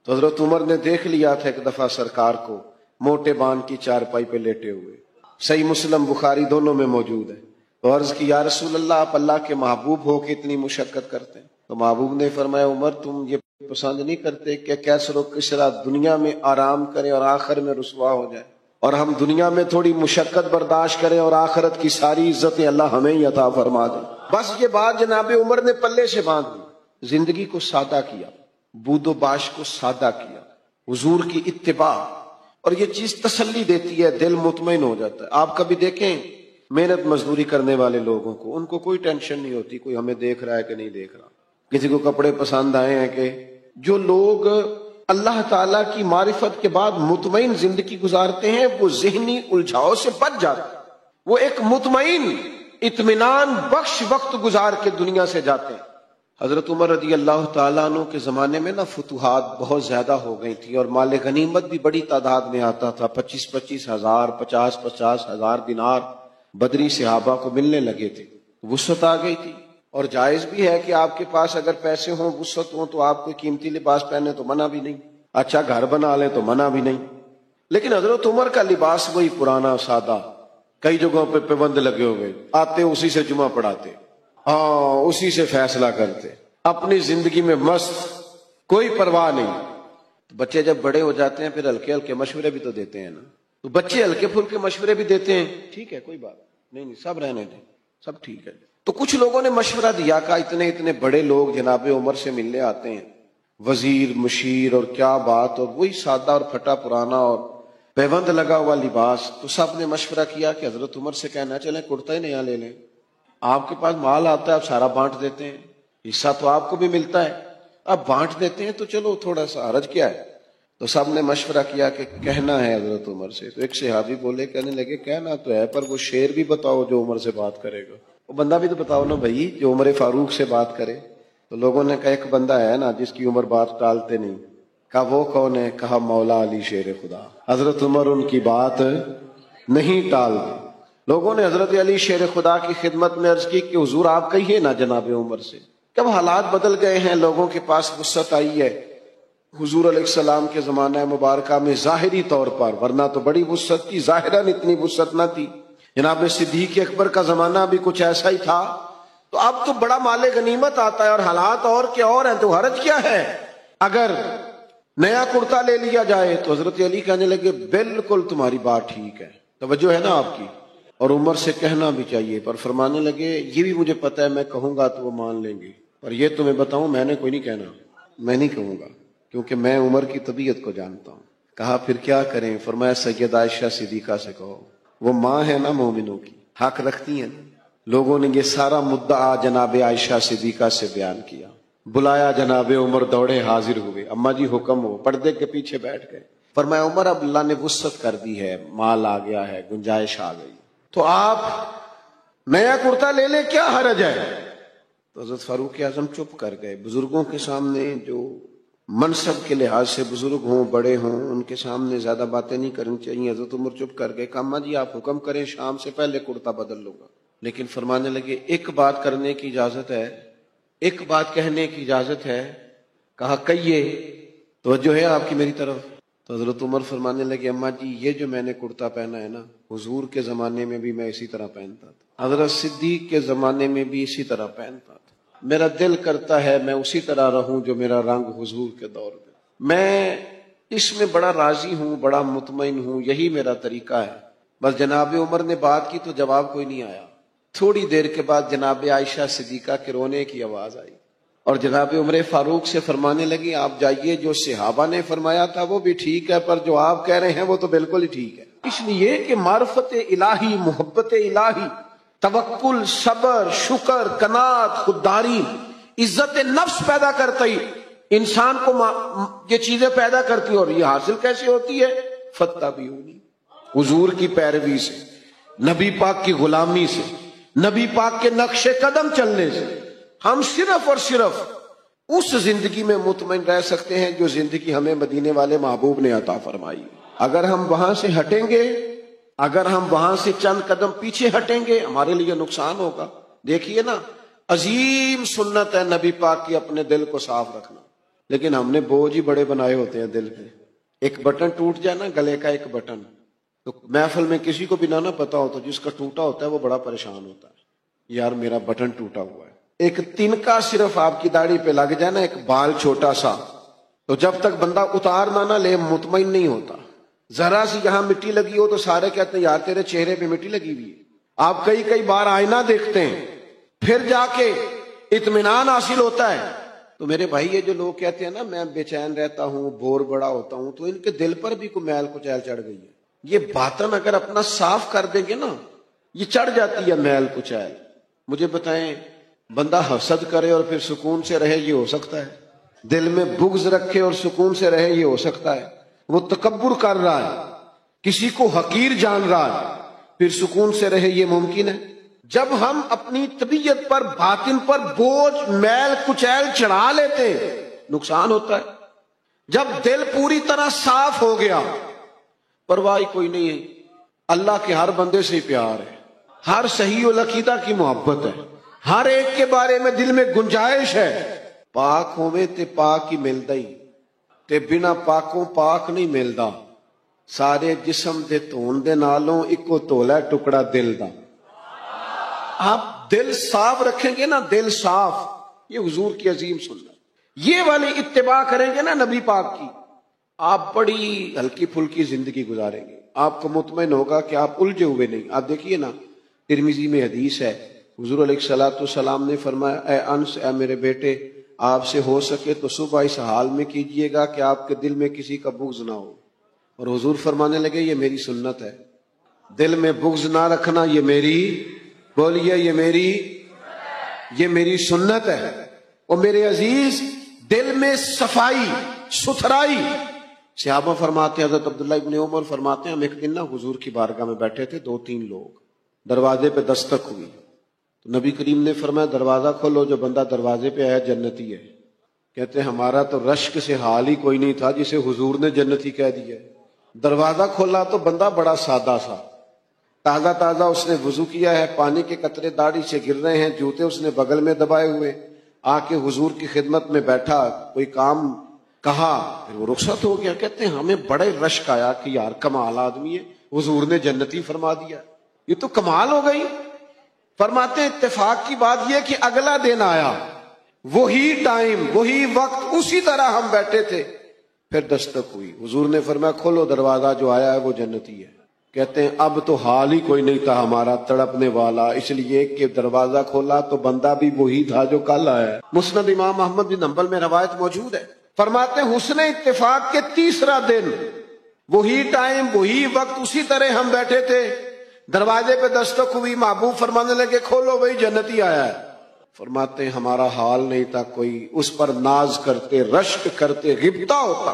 تو حضرت عمر نے دیکھ لیا تھا ایک دفعہ سرکار کو موٹے بان کی چارپائی پہ لیٹے ہوئے، صحیح مسلم بخاری دونوں میں موجود ہے۔ تو عرض کی یا رسول اللہ، آپ اللہ کے محبوب ہو کے اتنی مشقت کرتے ہیں؟ تو محبوب نے فرمایا عمر تم یہ پسند نہیں کرتے کہ کیسر و کسرا دنیا میں آرام کریں اور آخر میں رسوا ہو جائے، اور ہم دنیا میں تھوڑی مشقت برداشت کریں اور آخرت کی ساری عزتیں اللہ ہمیں ہی عطا فرما دیں۔ بس یہ بات جناب عمر نے پلے سے باندھ دی، زندگی کو سادہ کیا، بود و باش کو سادہ کیا، حضور کی اتباع، اور یہ چیز تسلی دیتی ہے، دل مطمئن ہو جاتا ہے۔ آپ کبھی دیکھیں محنت مزدوری کرنے والے لوگوں کو، ان کو کوئی ٹینشن نہیں ہوتی کوئی ہمیں دیکھ رہا ہے کہ نہیں دیکھ رہا، کسی کو کپڑے پسند آئے ہیں کہ۔ جو لوگ اللہ تعالیٰ کی معرفت کے بعد مطمئن زندگی گزارتے ہیں وہ ذہنی الجھاؤ سے بچ جاتے ہیں، وہ ایک مطمئن اطمینان بخش وقت گزار کے دنیا سے جاتے ہیں۔ حضرت عمر رضی اللہ تعالیٰ عنہ کے زمانے میں فتوحات بہت زیادہ ہو گئی تھی، اور مال غنیمت بھی بڑی تعداد میں آتا تھا، 25 ہزار 50 ہزار دینار بدری صحابہ کو ملنے لگے تھے، وسعت آ گئی تھی۔ اور جائز بھی ہے کہ آپ کے پاس اگر پیسے ہوں، وسعت ہوں، تو آپ کوئی قیمتی لباس پہنے تو منع بھی نہیں، اچھا گھر بنا لیں تو منع بھی نہیں۔ لیکن حضرت عمر کا لباس وہی پرانا سادہ، کئی جگہوں پہ پابند لگے ہوئے، آتے اسی سے جمعہ پڑھاتے، اسی سے فیصلہ کرتے، اپنی زندگی میں مست، کوئی پرواہ نہیں۔ بچے جب بڑے ہو جاتے ہیں پھر ہلکے ہلکے مشورے بھی تو دیتے ہیں نا، تو بچے ہلکے پھلکے مشورے بھی دیتے ہیں، ٹھیک ہے کوئی بات نہیں، سب رہنے دیں، سب ٹھیک ہے۔ تو کچھ لوگوں نے مشورہ دیا کہ اتنے بڑے لوگ جناب عمر سے ملنے آتے ہیں، وزیر مشیر اور کیا بات، اور وہی سادہ اور پھٹا پرانا اور پیوند لگا ہوا لباس۔ تو سب نے مشورہ کیا کہ حضرت عمر سے کہنا چلیں کرتا ہی نیا لے لیں، آپ کے پاس مال آتا ہے آپ سارا بانٹ دیتے ہیں، حصہ تو آپ کو بھی ملتا ہے، اب بانٹ دیتے ہیں تو چلو تھوڑا سا حرج کیا ہے۔ تو سب نے مشورہ کیا کہ کہنا ہے حضرت عمر سے۔ تو ایک صحابی بولے، کہنے لگے کہنا تو ہے پر وہ شعر بھی بتاؤ جو عمر سے بات کرے گا، وہ بندہ بھی تو بتاؤ نا بھائی جو عمر فاروق سے بات کرے۔ تو لوگوں نے کہا ایک بندہ ہے نا جس کی عمر بات ٹالتے نہیں۔ کہا وہ کون ہے؟ کہا مولا علی شیر خدا، حضرت عمر ان کی بات نہیں ٹالتے۔ لوگوں نے حضرت علی شیر خدا کی خدمت میں عرض کی کہ حضور آپ کہیے نا جناب عمر سے، کب حالات بدل گئے ہیں، لوگوں کے پاس وسعت آئی ہے۔ حضور علیہ السلام کے زمانہ مبارکہ میں ظاہری طور پر، ورنہ تو بڑی وسعت تھی، ظاہراً اتنی وسعت نہ تھی۔ جناب صدیق اکبر کا زمانہ بھی کچھ ایسا ہی تھا، تو اب تو بڑا مال غنیمت آتا ہے اور حالات اور کے اور ہیں، تو حرج کیا ہے اگر نیا کرتا لے لیا جائے؟ تو حضرت علی کہنے لگے بالکل تمہاری بات ٹھیک ہے، توجہ ہے نا آپ کی، اور عمر سے کہنا بھی چاہیے۔ پر فرمانے لگے یہ بھی مجھے پتہ ہے میں کہوں گا تو وہ مان لیں گے، پر یہ تمہیں بتاؤں میں نے کوئی نہیں کہنا، میں نہیں کہوں گا کیونکہ میں عمر کی طبیعت کو جانتا ہوں۔ کہا پھر کیا کریں؟ فرمایا سیدہ عائشہ صدیقہ سے کہو، وہ ماں ہے نا مومنوں کی، حق رکھتی ہیں۔ لوگوں نے یہ سارا مدعا جناب عائشہ صدیقہ سے بیان کیا، بلایا، جناب عمر دوڑے حاضر ہوئے، اماں جی حکم ہو، پردے کے پیچھے بیٹھ گئے۔ فرمایا عمر اب اللہ نے وسعت کر دی ہے، مال آ گیا ہے، گنجائش آ گئی، تو آپ نیا کرتا لے لیں، کیا حرج ہے؟ تو حضرت فاروق اعظم چپ کر گئے۔ بزرگوں کے سامنے جو منصب کے لحاظ سے بزرگ ہوں، بڑے ہوں، ان کے سامنے زیادہ باتیں نہیں کرنی چاہیے۔ حضرت عمر چپ کر گئے، کہا اماں جی آپ حکم کریں، شام سے پہلے کرتا بدل لوں گا، لیکن فرمانے لگے ایک بات کرنے کی اجازت ہے، ایک بات کہنے کی اجازت ہے؟ کہا کہیے، توجہ ہے آپ کی میری طرف؟ تو حضرت عمر فرمانے لگے اماں جی یہ جو میں نے کرتا پہنا ہے نا، حضور کے زمانے میں بھی میں اسی طرح پہنتا تھا، حضرت صدیق کے زمانے میں بھی اسی طرح پہنتا تھا، میرا دل کرتا ہے میں اسی طرح رہوں جو میرا رنگ حضور کے دور میں، میں اس میں بڑا راضی ہوں، بڑا مطمئن ہوں، یہی میرا طریقہ ہے۔ بس جناب عمر نے بات کی تو جواب کوئی نہیں آیا۔ تھوڑی دیر کے بعد جناب عائشہ صدیقہ کے رونے کی آواز آئی اور جناب عمر فاروق سے فرمانے لگی آپ جائیے، جو صحابہ نے فرمایا تھا وہ بھی ٹھیک ہے، پر جو آپ کہہ رہے ہیں وہ تو بالکل ہی ٹھیک ہے، اس لیے کہ معرفت الہی، محبت الہی، توکل، صبر، شکر، قناعت، خودداری، عزت نفس پیدا کرتی انسان کو یہ چیزیں پیدا کرتی، اور یہ حاصل کیسے ہوتی ہے؟ فتبعونی، حضور کی پیروی سے، نبی پاک کی غلامی سے، نبی پاک کے نقش قدم چلنے سے۔ ہم صرف اور صرف اس زندگی میں مطمئن رہ سکتے ہیں جو زندگی ہمیں مدینے والے محبوب نے عطا فرمائی۔ اگر ہم وہاں سے ہٹیں گے، اگر ہم وہاں سے چند قدم پیچھے ہٹیں گے، ہمارے لیے نقصان ہوگا۔ دیکھیے نا، عظیم سنت ہے نبی پاک کی اپنے دل کو صاف رکھنا، لیکن ہم نے بوجھ ہی بڑے بنائے ہوتے ہیں دل پہ۔ ایک بٹن ٹوٹ جائے نا، گلے کا ایک بٹن، تو محفل میں کسی کو بھی نہ پتا ہو تو جس کا ٹوٹا ہوتا ہے وہ بڑا پریشان ہوتا ہے، یار میرا بٹن ٹوٹا ہوا ہے۔ ایک تنکا صرف آپ کی داڑھی پہ لگ جائے نا، ایک بال چھوٹا سا، تو جب تک بندہ اتار نہ لے مطمئن نہیں ہوتا۔ ذرا سی یہاں مٹی لگی ہو تو سارے کہتے ہیں یار تیرے چہرے پہ مٹی لگی ہوئی ہے۔ آپ کئی بار آئینہ دیکھتے ہیں، پھر جا کے اطمینان حاصل ہوتا ہے۔ تو میرے بھائی یہ جو لوگ کہتے ہیں نا میں بے چین رہتا ہوں، بور بڑا ہوتا ہوں، تو ان کے دل پر بھی کوئی میل کچیل چڑھ گئی ہے۔ یہ باطن اگر اپنا صاف کر دیں گے نا، یہ چڑھ جاتی ہے میل کچیل۔ مجھے بتائیں، بندہ حسد کرے اور پھر سکون سے رہے، یہ ہو سکتا ہے؟ دل میں بغض رکھے اور سکون سے رہے، یہ ہو سکتا ہے؟ وہ تکبر کر رہا ہے، کسی کو حقیر جان رہا ہے، پھر سکون سے رہے، یہ ممکن ہے؟ جب ہم اپنی طبیعت پر، باطن پر بوجھ، میل کچیل چڑھا لیتے ہیں، نقصان ہوتا ہے۔ جب دل پوری طرح صاف ہو گیا، پرواہ کوئی نہیں ہے، اللہ کے ہر بندے سے پیار ہے، ہر صحیح العقیدہ کی محبت ہے، ہر ایک کے بارے میں دل میں گنجائش ہے۔ پاک ہوئے تے پاک ہی ملدا ہی، تے بنا پاکوں پاک نہیں ملدا، سارے جسم دے دھون دے نالوں اکو تولا ٹکڑا دل دا۔ آپ دل صاف رکھیں گے نا، دل صاف، یہ حضور کی عظیم سنت، یہ والی اتباع کریں گے نا نبی پاک کی، آپ بڑی ہلکی پھلکی زندگی گزاریں گے۔ آپ کو مطمئن ہوگا کہ آپ الجھے ہوئے نہیں. آپ دیکھیے نا، ترمذی میں حدیث ہے، حضور علیہ الصلوۃ والسلام نے فرمایا اے انس، اے میرے بیٹے، آپ سے ہو سکے تو صبح اس حال میں کیجئے گا کہ آپ کے دل میں کسی کا بغض نہ ہو. اور حضور فرمانے لگے یہ میری سنت ہے، دل میں بغض نہ رکھنا یہ میری، بولیے یہ میری سنت ہے. اور میرے عزیز، دل میں صفائی ستھرائی. صحابہ فرماتے ہیں، حضرت عبداللہ ابن عمر فرماتے ہیں، ہم ایک دن نا حضور کی بارگاہ میں بیٹھے تھے، 2-3 لوگ، دروازے پہ دستک ہوئی تو نبی کریم نے فرمایا دروازہ کھولو، جو بندہ دروازے پہ آیا جنتی ہے. کہتے ہیں ہمارا تو رشک سے حال ہی کوئی نہیں تھا جسے حضور نے جنتی کہہ دیا. دروازہ کھولا تو بندہ بڑا سادہ سا، تازہ تازہ اس نے وضو کیا ہے، پانی کے قطرے داڑھی سے گر رہے ہیں، جوتے اس نے بغل میں دبائے ہوئے، آ کے حضور کی خدمت میں بیٹھا، کوئی کام کہا، پھر وہ رخصت ہو گیا. کہتے ہیں ہمیں بڑے رشک آیا کہ یار کمال آدمی ہے، حضور نے جنتی فرما دیا، یہ تو کمال ہو گئی. فرماتے ہیں اتفاق کی بات یہ کہ اگلا دن آیا، وہی ٹائم، وہی وقت، اسی طرح ہم بیٹھے تھے، پھر دستک ہوئی. حضور نے فرمایا کھولو دروازہ، جو آیا ہے وہ جنتی ہے. کہتے ہیں اب تو حال ہی کوئی نہیں تھا ہمارا تڑپنے والا، اس لیے کہ دروازہ کھولا تو بندہ بھی وہی تھا جو کل آیا. مسند امام احمد بن حنبل میں روایت موجود ہے. فرماتے ہیں حسن اتفاق کے تیسرا دن، وہی ٹائم، وہی وقت، اسی طرح ہم بیٹھے تھے، دروازے پہ دستک ہوئی، محبوب فرمانے لگے کھولو بھائی جنتی آیا ہے. فرماتے ہیں ہمارا حال نہیں تھا کوئی، اس پر ناز کرتے، رشک کرتے، غبطہ ہوتا.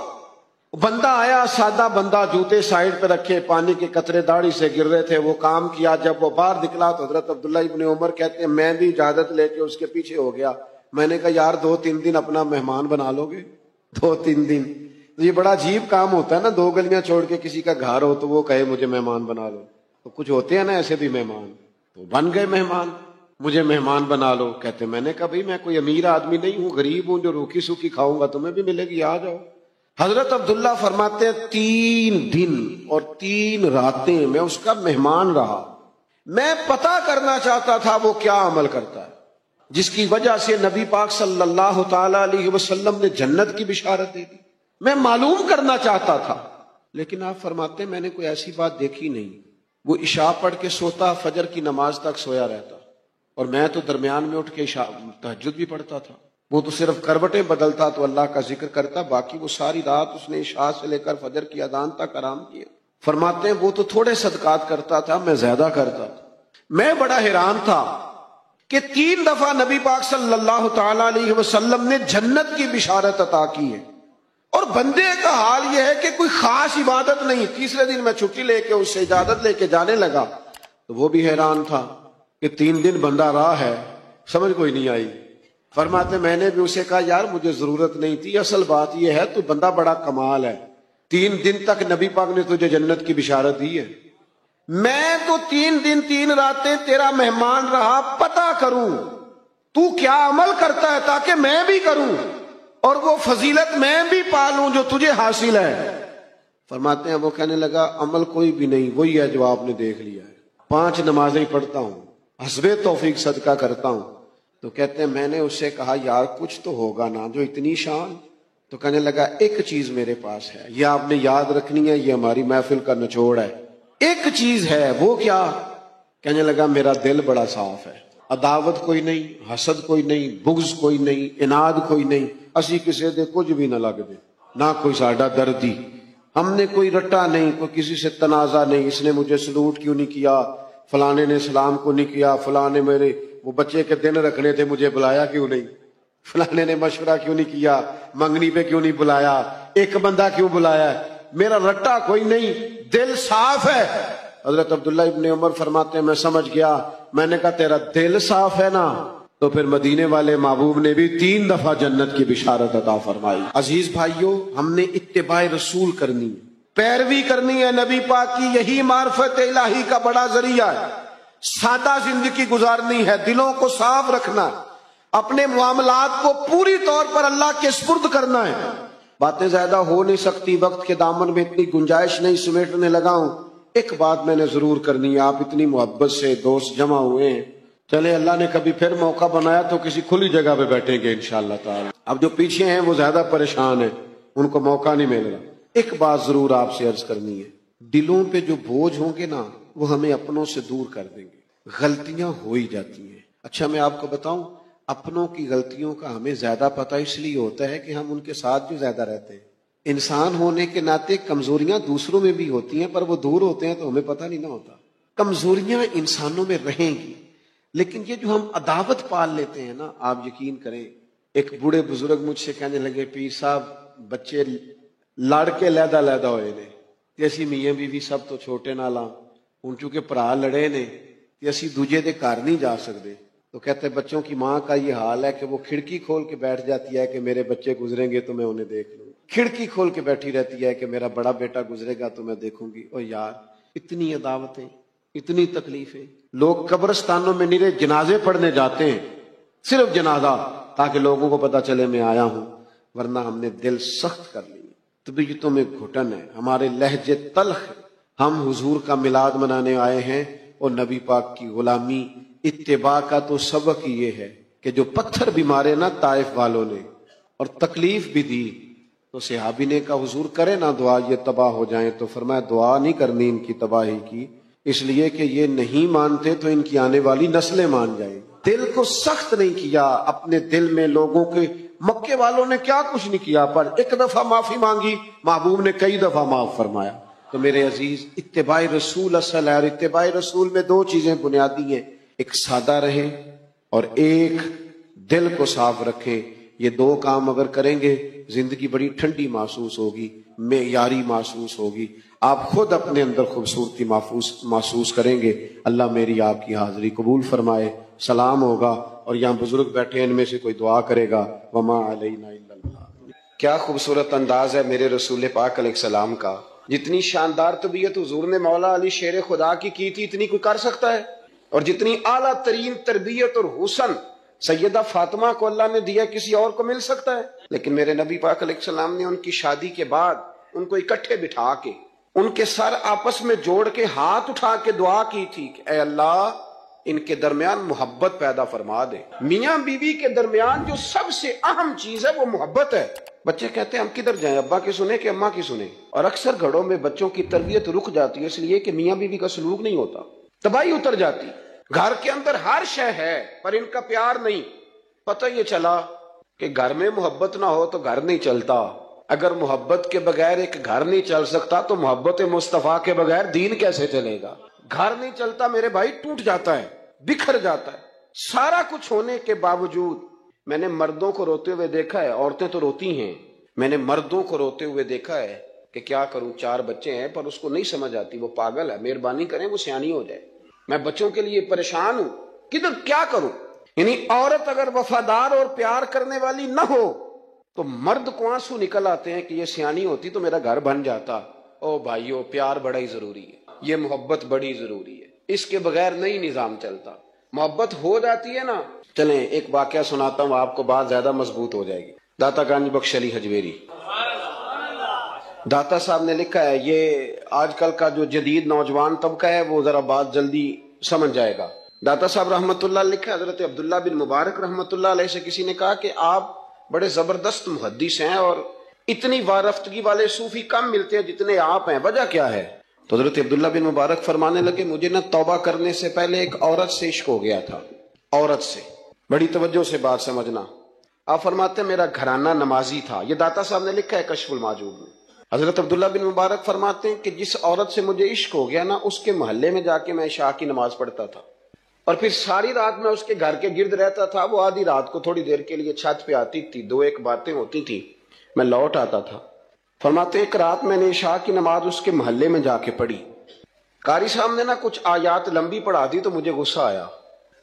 بندہ آیا، سادہ بندہ، جوتے سائیڈ پہ رکھے، پانی کے قطرے داڑھی سے گر رہے تھے، وہ کام کیا. جب وہ باہر نکلا تو حضرت عبداللہ ابن عمر کہتے ہیں میں بھی اجازت لے کے اس کے پیچھے ہو گیا. میں نے کہا یار 2-3 دن اپنا مہمان بنا لو گے؟ 2-3 دن یہ بڑا عجیب کام ہوتا ہے نا، 2 گلیاں چھوڑ کے کسی کا گھر ہو تو وہ کہے مجھے مہمان بنا لو. تو کچھ ہوتے ہیں نا ایسے بھی مہمان، تو بن گئے مہمان، مجھے مہمان بنا لو. کہتے میں نے کہا بھائی میں کوئی امیر آدمی نہیں ہوں، غریب ہوں، جو روکی سوکھی کھاؤں گا تمہیں بھی ملے گی، آ جاؤ. حضرت عبداللہ فرماتے ہیں 3 دن اور 3 راتیں میں اس کا مہمان رہا. میں پتہ کرنا چاہتا تھا وہ کیا عمل کرتا ہے جس کی وجہ سے نبی پاک صلی اللہ تعالی علیہ وسلم نے جنت کی بشارت دے دی. میں معلوم کرنا چاہتا تھا، لیکن آپ فرماتے ہیں میں نے کوئی ایسی بات دیکھی نہیں. وہ عشاء پڑھ کے سوتا، فجر کی نماز تک سویا رہتا، اور میں تو درمیان میں اٹھ کے تہجد بھی پڑھتا تھا. وہ تو صرف کروٹیں بدلتا تو اللہ کا ذکر کرتا، باقی وہ ساری رات اس نے عشاء سے لے کر فجر کی اذان تک آرام کیا. فرماتے ہیں وہ تو تھوڑے صدقات کرتا تھا، میں زیادہ کرتا تھا. میں بڑا حیران تھا کہ 3 دفعہ نبی پاک صلی اللہ تعالی علیہ وسلم نے جنت کی بشارت عطا کی ہے، اور بندے کا حال یہ ہے کہ کوئی خاص عبادت نہیں. تیسرے دن میں چھٹی لے کے اس سے اجازت لے کے جانے لگا تو وہ بھی حیران تھا کہ 3 دن بندہ راہ ہے، سمجھ کوئی نہیں آئی. فرماتے میں نے بھی اسے کہا یار مجھے ضرورت نہیں تھی، اصل بات یہ ہے تو بندہ بڑا کمال ہے، 3 دن تک نبی پاک نے تجھے جنت کی بشارت دی ہے. میں تو 3 دن 3 راتیں تیرا مہمان رہا، پتہ کروں تو کیا عمل کرتا ہے تاکہ میں بھی کروں اور وہ فضیلت میں بھی پالوں جو تجھے حاصل ہے. فرماتے ہیں وہ کہنے لگا عمل کوئی بھی نہیں، وہی ہے جو آپ نے دیکھ لیا ہے. 5 نمازیں پڑھتا ہوں، حسب توفیق صدقہ کرتا ہوں. تو کہتے ہیں میں نے اس سے کہا یار کچھ تو ہوگا نا جو اتنی شان. تو کہنے لگا ایک چیز میرے پاس ہے، یہ آپ نے یاد رکھنی ہے، یہ ہماری محفل کا نچوڑ ہے. ایک چیز ہے، وہ کیا؟ کہنے لگا میرا دل بڑا صاف ہے، عداوت کوئی نہیں، حسد کوئی نہیں، بغض کوئی نہیں، اناد کوئی نہیں. اسی کسی دے کچھ بھی نہ لگ دے، نہ کوئی ساڈا دردی، ہم نے کوئی رٹا نہیں، کوئی کسی سے تنازع نہیں. اس نے مجھے سلوٹ کیوں نہیں کیا، فلانے نے سلام کو نہیں کیا، فلانے میرے وہ بچے کے دن رکھنے تھے مجھے بلایا کیوں نہیں، فلانے نے مشورہ کیوں نہیں کیا، منگنی پہ کیوں نہیں بلایا، ایک بندہ کیوں بلایا. میرا رٹا کوئی نہیں، دل صاف ہے. حضرت عبداللہ ابن عمر فرماتے ہیں میں سمجھ گیا. میں نے کہا تیرا دل صاف ہے نا، تو پھر مدینے والے محبوب نے بھی 3 دفعہ جنت کی بشارت عطا فرمائی. عزیز بھائیوں، ہم نے اتباع رسول کرنی ہے، پیروی کرنی ہے نبی پاک کی، یہی معرفت الہی کا بڑا ذریعہ ہے. سادہ زندگی گزارنی ہے، دلوں کو صاف رکھنا ہے، اپنے معاملات کو پوری طور پر اللہ کے سپرد کرنا ہے. باتیں زیادہ ہو نہیں سکتی، وقت کے دامن میں اتنی گنجائش نہیں سمیٹنے لگا ہوں. ایک بات میں نے ضرور کرنی ہے، آپ اتنی محبت سے دوست جمع ہوئے ہیں، چلے اللہ نے کبھی پھر موقع بنایا تو کسی کھلی جگہ پہ بیٹھیں گے انشاءاللہ تعالی. اب جو پیچھے ہیں وہ زیادہ پریشان ہیں، ان کو موقع نہیں مل رہا. ایک بات ضرور آپ سے عرض کرنی ہے، دلوں پہ جو بوجھ ہوں گے نا وہ ہمیں اپنوں سے دور کر دیں گے. غلطیاں ہو ہی جاتی ہیں. اچھا میں آپ کو بتاؤں، اپنوں کی غلطیوں کا ہمیں زیادہ پتہ اس لیے ہوتا ہے کہ ہم ان کے ساتھ جو زیادہ رہتے ہیں. انسان ہونے کے ناطے کمزوریاں دوسروں میں بھی ہوتی ہیں، پر وہ دور ہوتے ہیں تو ہمیں پتہ نہیں نہ ہوتا. کمزوریاں انسانوں میں رہیں گی، لیکن یہ جو ہم عداوت پال لیتے ہیں نا، آپ یقین کریں. ایک بوڑھے بزرگ مجھ سے کہنے لگے، پیر صاحب بچے لڑ کے لیدا لیدا ہوئے نے تے اسی میاں بیوی سب تو چھوٹے نال ہاں، ہن چونکہ بھرا لڑے نے تے اسی دوجے دے گھر نہیں جا سکتے. تو کہتے بچوں کی ماں کا یہ حال ہے کہ وہ کھڑکی کھول کے بیٹھ جاتی ہے کہ میرے بچے گزریں گے تو میں انہیں دیکھ لوں. کھڑکی کھول کے بیٹھی رہتی ہے کہ میرا بڑا بیٹا گزرے گا تو میں دیکھوں گی. او یار، اتنی عداوتیں، اتنی تکلیفیں. لوگ قبرستانوں میں نیرے جنازے پڑھنے جاتے ہیں، صرف جنازہ، تاکہ لوگوں کو پتا چلے میں آیا ہوں، ورنہ ہم نے دل سخت کر لی. طبیعتوں میں گھٹن ہے، ہمارے لہجے تلخ ہے. ہم حضور کا میلاد منانے آئے ہیں اور نبی پاک کی غلامی اتباع کا تو سبق یہ ہے کہ جو پتھر بھی مارے نا طائف والوں نے اور تکلیف بھی دی، تو صحابی نے کہا حضور کرے نا دعا یہ تباہ ہو جائیں، تو فرمایا دعا نہیں کرنی ان کی تباہی کی، اس لیے کہ یہ نہیں مانتے تو ان کی آنے والی نسلیں مان جائیں. دل کو سخت نہیں کیا اپنے دل میں. لوگوں کے مکے والوں نے کیا کچھ نہیں کیا، پر ایک دفعہ معافی مانگی، محبوب نے کئی دفعہ معاف فرمایا. تو میرے عزیز، اتباع رسول اصل ہے، اور اتباع رسول میں دو چیزیں بنیادی ہیں، ایک سادہ رہیں اور ایک دل کو صاف رکھیں. یہ دو کام اگر کریں گے زندگی بڑی ٹھنڈی محسوس ہوگی، معیاری محسوس ہوگی، آپ خود اپنے اندر خوبصورتی محسوس کریں گے. اللہ میری آپ کی حاضری قبول فرمائے. سلام ہوگا اور یہاں بزرگ بیٹھے ہیں، ان میں سے کوئی دعا کرے گا. وما علینا الا البلاغ. کیا خوبصورت انداز ہے میرے رسول پاک علیہ السلام کا. جتنی شاندار طبیعت حضور نے مولا علی شیر خدا کی تھی، اتنی کوئی کر سکتا ہے؟ اور جتنی اعلیٰ ترین تربیت اور حسن سیدہ فاطمہ کو اللہ نے دیا کسی اور کو مل سکتا ہے؟ لیکن میرے نبی پاک علیہ السلام نے ان کی شادی کے بعد ان کو اکٹھے بٹھا کے ان کے سر آپس میں جوڑ کے ہاتھ اٹھا کے دعا کی تھی کہ اے اللہ ان کے درمیان محبت پیدا فرما دے. میاں بیوی کے درمیان جو سب سے اہم چیز ہے وہ محبت ہے. بچے کہتے ہیں ہم کدھر جائیں، ابا کی سنیں کہ اماں کی سنیں؟ اور اکثر گھروں میں بچوں کی تربیت رک جاتی ہے اس لیے کہ میاں بیوی کا سلوک نہیں ہوتا، تباہی اتر جاتی. گھر کے اندر ہر شے ہے پر ان کا پیار نہیں. پتہ یہ چلا کہ گھر میں محبت نہ ہو تو گھر نہیں چلتا. اگر محبت کے بغیر ایک گھر نہیں چل سکتا تو محبت مصطفیٰ کے بغیر دین کیسے چلے گا؟ گھر نہیں چلتا میرے بھائی، ٹوٹ جاتا ہے، بکھر جاتا ہے. سارا کچھ ہونے کے باوجود میں نے مردوں کو روتے ہوئے دیکھا ہے، عورتیں تو روتی ہیں، میں نے مردوں کو روتے ہوئے دیکھا ہے کہ کیا کروں 4 بچے ہیں پر اس کو نہیں سمجھ آتی، وہ پاگل ہے، مہربانی کریں وہ سیانی ہو جائے، میں بچوں کے لیے پریشان ہوں، کدھر کیا کروں. یعنی عورت اگر وفادار اور پیار کرنے والی نہ ہو تو مرد کو آنسو نکل آتے ہیں کہ یہ سیانی ہوتی تو میرا گھر بن جاتا. او بھائیو، پیار بڑا ہی ضروری ہے، یہ محبت بڑی ضروری ہے، اس کے بغیر نہیں نظام چلتا. محبت ہو جاتی ہے نا. چلیں ایک واقعہ سناتا ہوں، آپ کو بات زیادہ مضبوط ہو جائے گی. داتا گنج بخش علی حجویری داتا صاحب نے لکھا ہے، یہ آج کل کا جو جدید نوجوان طبقہ ہے وہ ذرا بات جلدی سمجھ جائے گا. داتا صاحب رحمت اللہ لکھا ہے، حضرت عبداللہ بن مبارک رحمت اللہ علیہ سے کسی نے کہا کہ آپ بڑے زبردست محدث ہیں اور اتنی وارفتگی والے صوفی کم ملتے ہیں جتنے آپ ہیں، وجہ کیا ہے؟ تو حضرت عبداللہ بن مبارک فرمانے لگے مجھے نہ توبہ کرنے سے پہلے ایک عورت سے عشق ہو گیا تھا. عورت سے، بڑی توجہ سے بات سمجھنا. آپ فرماتے ہیں میرا گھرانہ نمازی تھا. یہ داتا صاحب نے لکھا ہے کشف المعجوب میں. حضرت عبداللہ بن مبارک فرماتے ہیں کہ جس عورت سے مجھے عشق ہو گیا نا، اس کے محلے میں جا کے میں عشاء کی نماز پڑھتا تھا اور پھر ساری رات میں اس کے گھر کے گرد رہتا تھا. وہ آدھی رات کو تھوڑی دیر کے لیے چھت پہ آتی تھی، 2-1 باتیں ہوتی تھی، میں لوٹ آتا تھا. فرماتے ایک رات میں نے عشاء کی نماز اس کے محلے میں جا کے پڑھی. قاری صاحب نے نا کچھ آیات لمبی پڑھا دی تو مجھے غصہ آیا.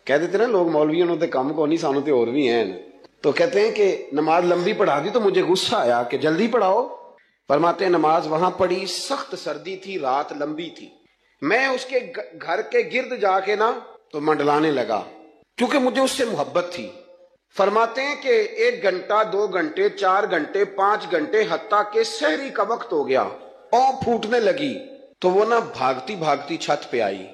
کہہ دیتے نا لوگ مولویوں نے کام کو نہیں سانوتے اور بھی ہیں، تو کہتے ہیں کہ نماز لمبی پڑھا دی تو مجھے غصہ آیا کہ جلدی پڑھاؤ. فرماتے ہیں نماز وہاں پڑھی، سخت سردی تھی، رات لمبی تھی، میں اس کے گھر کے گرد جا کے نا تو منڈلانے لگا کیونکہ مجھے اس سے محبت تھی. فرماتے ہیں کہ 1 گھنٹہ 2 گھنٹے 4 گھنٹے 5 گھنٹے حتیٰ کہ سحری کا وقت ہو گیا، اونھ پھوٹنے لگی تو وہ نا بھاگتی بھاگتی چھت پہ آئی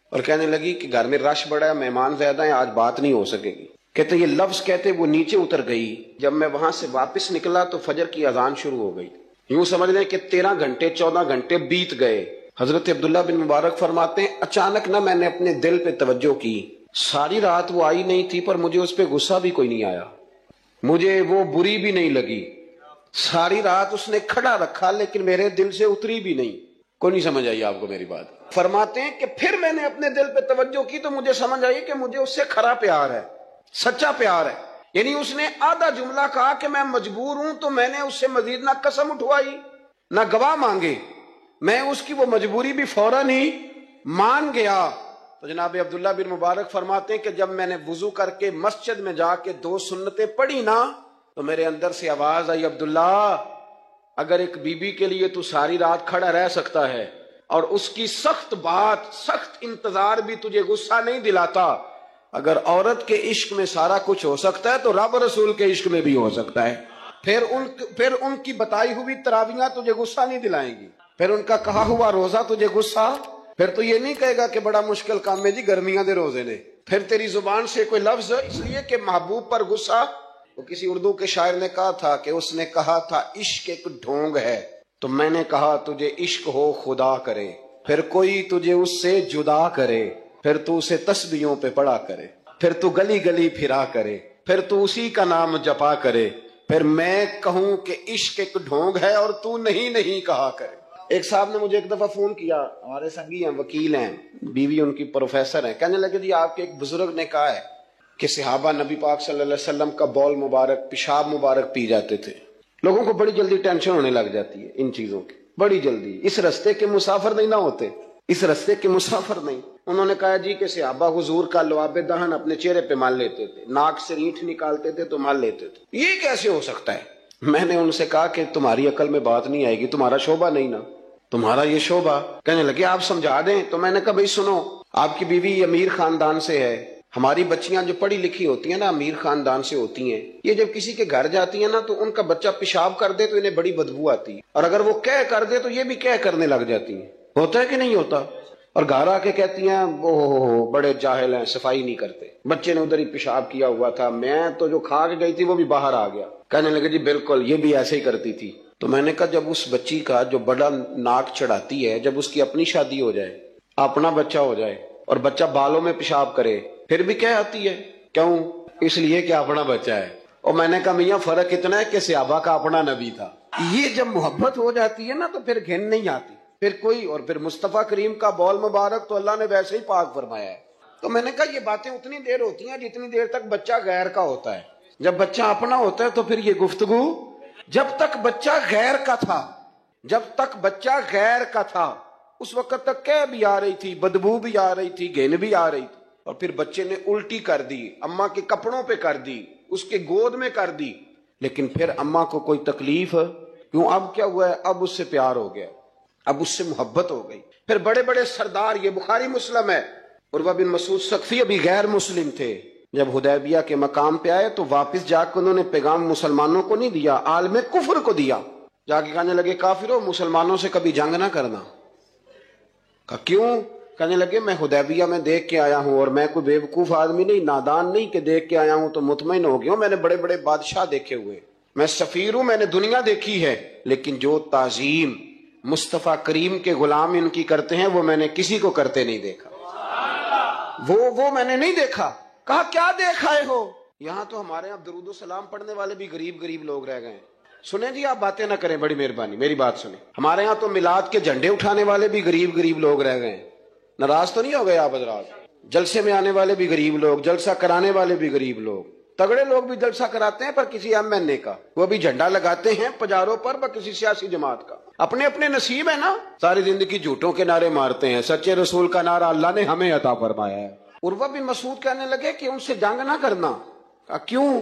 اور کہنے لگی کہ گھر میں رش بڑا ہے، مہمان زیادہ ہیں، آج بات نہیں ہو سکے گی. کہتے یہ لفظ کہتے وہ نیچے اتر گئی. جب میں وہاں سے واپس نکلا تو فجر کی اذان شروع ہو گئی. یوں سمجھ لیں کہ 13 گھنٹے 14 گھنٹے بیت گئے. حضرت عبداللہ بن مبارک فرماتے ہیں اچانک نہ میں نے اپنے دل پہ توجہ کی، ساری رات وہ آئی نہیں تھی پر مجھے اس پہ غصہ بھی کوئی نہیں آیا، مجھے وہ بری بھی نہیں لگی، ساری رات اس نے کھڑا رکھا لیکن میرے دل سے اتری بھی نہیں۔ کوئی نہیں سمجھ آئی آپ کو میری بات؟ فرماتے ہیں کہ پھر میں نے اپنے دل پہ توجہ کی تو مجھے سمجھ آئی کہ مجھے اس سے کھرا پیار ہے، سچا پیار ہے۔ یعنی اس نے آدھا جملہ کہا کہ میں مجبور ہوں، تو میں نے اس سے مزید نہ قسم اٹھوائی نہ گواہ مانگے، میں اس کی وہ مجبوری بھی فوراً ہی مان گیا۔ تو جناب عبداللہ بن مبارک فرماتے ہیں کہ جب میں نے وضو کر کے مسجد میں جا کے 2 سنتیں پڑھی نا تو میرے اندر سے آواز آئی، عبداللہ اگر ایک بی بی کے لیے تو ساری رات کھڑا رہ سکتا ہے اور اس کی سخت بات، سخت انتظار بھی تجھے غصہ نہیں دلاتا، اگر عورت کے عشق میں سارا کچھ ہو سکتا ہے تو رب رسول کے عشق میں بھی ہو سکتا ہے۔ پھر ان کی بتائی ہوئی تراویحاں تجھے غصہ نہیں دلائیں گی، پھر ان کا کہا ہوا روزہ تجھے غصہ، پھر تو یہ نہیں کہے گا کہ بڑا مشکل کام ہے جی گرمیاں دے روزے نے، پھر تیری زبان سے کوئی لفظ اس لیے کہ محبوب پر غصہ۔ وہ کسی اردو کے شاعر نے کہا تھا کہ اس نے کہا تھا عشق ایک ڈھونگ ہے، تو میں نے کہا تجھے عشق ہو خدا کرے، پھر کوئی تجھے اس سے جدا کرے، پھر تو اسے تسبیحوں پہ پڑا کرے، پھر تو گلی گلی پھرا کرے، پھر تو اسی کا نام جپا کرے، پھر میں کہوں کہ عشق ایک ڈھونگ ہے اور تو نہیں کہا کرے۔ ایک صاحب نے مجھے ایک دفعہ فون کیا، ہمارے سنگی ہیں، وکیل ہیں، بیوی ان کی پروفیسر ہیں، کہنے لگے جی آپ کے ایک بزرگ نے کہا ہے کہ صحابہ نبی پاک صلی اللہ علیہ وسلم کا بول مبارک، پیشاب مبارک پی جاتے تھے۔ لوگوں کو بڑی جلدی ٹینشن ہونے لگ جاتی ہے ان چیزوں کی، بڑی جلدی، اس رستے کے مسافر نہیں نہ ہوتے، اس رستے کے مسافر نہیں۔ انہوں نے کہا جی کہ صحابہ حضور کا لعاب دہن اپنے چہرے پہ مال لیتے تھے، ناک سے رینٹ نکالتے تھے تو مال لیتے تھے، یہ کیسے ہو سکتا ہے؟ میں نے ان سے کہا کہ تمہاری عقل میں بات نہیں آئے گی، تمہارا شعبہ نہیں نا، تمہارا یہ شعبہ۔ کہنے لگے آپ سمجھا دیں، تو میں نے کہا بھائی سنو، آپ کی بیوی امیر خاندان سے ہے، ہماری بچیاں جو پڑھی لکھی ہوتی ہیں نا امیر خاندان سے ہوتی ہیں، یہ جب کسی کے گھر جاتی ہیں نا تو ان کا بچہ پیشاب کر دے تو انہیں بڑی بدبو آتی ہے، اور اگر وہ کہہ کر دے تو یہ بھی کہہ کرنے لگ جاتی ہیں، ہوتا ہے کہ نہیں ہوتا؟ اور گھر آ کے کہتی ہیں وہ بڑے جاہل ہیں، صفائی نہیں کرتے، بچے نے ادھر ہی پیشاب کیا ہوا تھا، میں تو جو کھا کے گئی تھی وہ بھی باہر آ گیا۔ کہنے لگے جی بالکل یہ بھی ایسے ہی کرتی تھی۔ تو میں نے کہا جب اس بچی کا جو بڑا ناک چڑھاتی ہے، جب اس کی اپنی شادی ہو جائے، اپنا بچہ ہو جائے اور بچہ بالوں میں پیشاب کرے، پھر بھی کہہ آتی ہے، کیوں؟ اس لیے کہ اپنا بچہ ہے۔ اور میں نے کہا میاں فرق اتنا ہے کہ صحابہ کا اپنا نبی تھا۔ یہ جب محبت ہو جاتی ہے نا تو پھر گھن نہیں آتی، پھر کوئی، اور پھر مصطفیٰ کریم کا بول مبارک تو اللہ نے ویسے ہی پاک فرمایا ہے۔ تو میں نے کہا یہ باتیں اتنی دیر ہوتی ہیں جتنی دیر تک بچہ غیر کا ہوتا ہے، جب بچہ اپنا ہوتا ہے تو پھر یہ گفتگو، جب تک بچہ غیر کا تھا، جب تک بچہ غیر کا تھا اس وقت تک کہہ بھی آ رہی تھی، بدبو بھی آ رہی تھی، گھن بھی آ رہی تھی، اور پھر بچے نے الٹی کر دی، اماں کے کپڑوں پہ کر دی، اس کے گود میں کر دی، لیکن پھر اماں کو کوئی تکلیف، کیوں؟ اب کیا ہوا ہے؟ اب اس سے پیار ہو گیا، اب اس سے محبت ہو گئی۔ پھر بڑے بڑے سردار، یہ بخاری مسلم ہے، عروہ بن مسعود ثقفی ابھی غیر مسلم تھے، جب حدیبیہ کے مقام پہ آئے تو واپس جا کے انہوں نے پیغام مسلمانوں کو نہیں دیا، عالم کفر کو دیا، جا کے کہنے لگے کافروں مسلمانوں سے کبھی جنگ نہ کرنا۔ کہا کیوں؟ کہنے لگے میں حدیبیہ میں دیکھ کے آیا ہوں، اور میں کوئی بے وقوف آدمی نہیں، نادان نہیں کہ دیکھ کے آیا ہوں تو مطمئن ہو گیا ہوں، میں نے بڑے بڑے بادشاہ دیکھے ہوئے، میں سفیر ہوں، میں نے دنیا دیکھی ہے، لیکن جو تعظیم مصطفیٰ کریم کے غلام ان کی کرتے ہیں وہ میں نے کسی کو کرتے نہیں دیکھا، وہ میں نے نہیں دیکھا۔ کہا کیا دیکھ آئے ہو؟ یہاں تو ہمارے یہاں درود و سلام پڑھنے والے بھی غریب لوگ رہ گئے ہیں۔ سنیں جی، آپ باتیں نہ کریں، بڑی مہربانی میری بات سنیں۔ ہمارے یہاں تو میلاد کے جھنڈے اٹھانے والے بھی غریب لوگ رہ گئے ہیں۔ ناراض تو نہیں ہو گئے آپ حضرات؟ جلسے میں آنے والے بھی غریب لوگ، جلسہ کرانے والے بھی غریب لوگ، تگڑے لوگ بھی جلسہ کراتے ہیں پر کسی MNA کا، وہ بھی جھنڈا لگاتے ہیں پجاروں پر کسی سیاسی جماعت کا، اپنے اپنے نصیب ہے نا۔ ساری زندگی جھوٹوں کے نعرے مارتے ہیں، سچے رسول کا نعرہ اللہ نے ہمیں عطا فرمایا ہے۔ عروہ بن مسعود کہنے لگے کہ ان سے جنگ نہ کرنا۔ کہا کیوں؟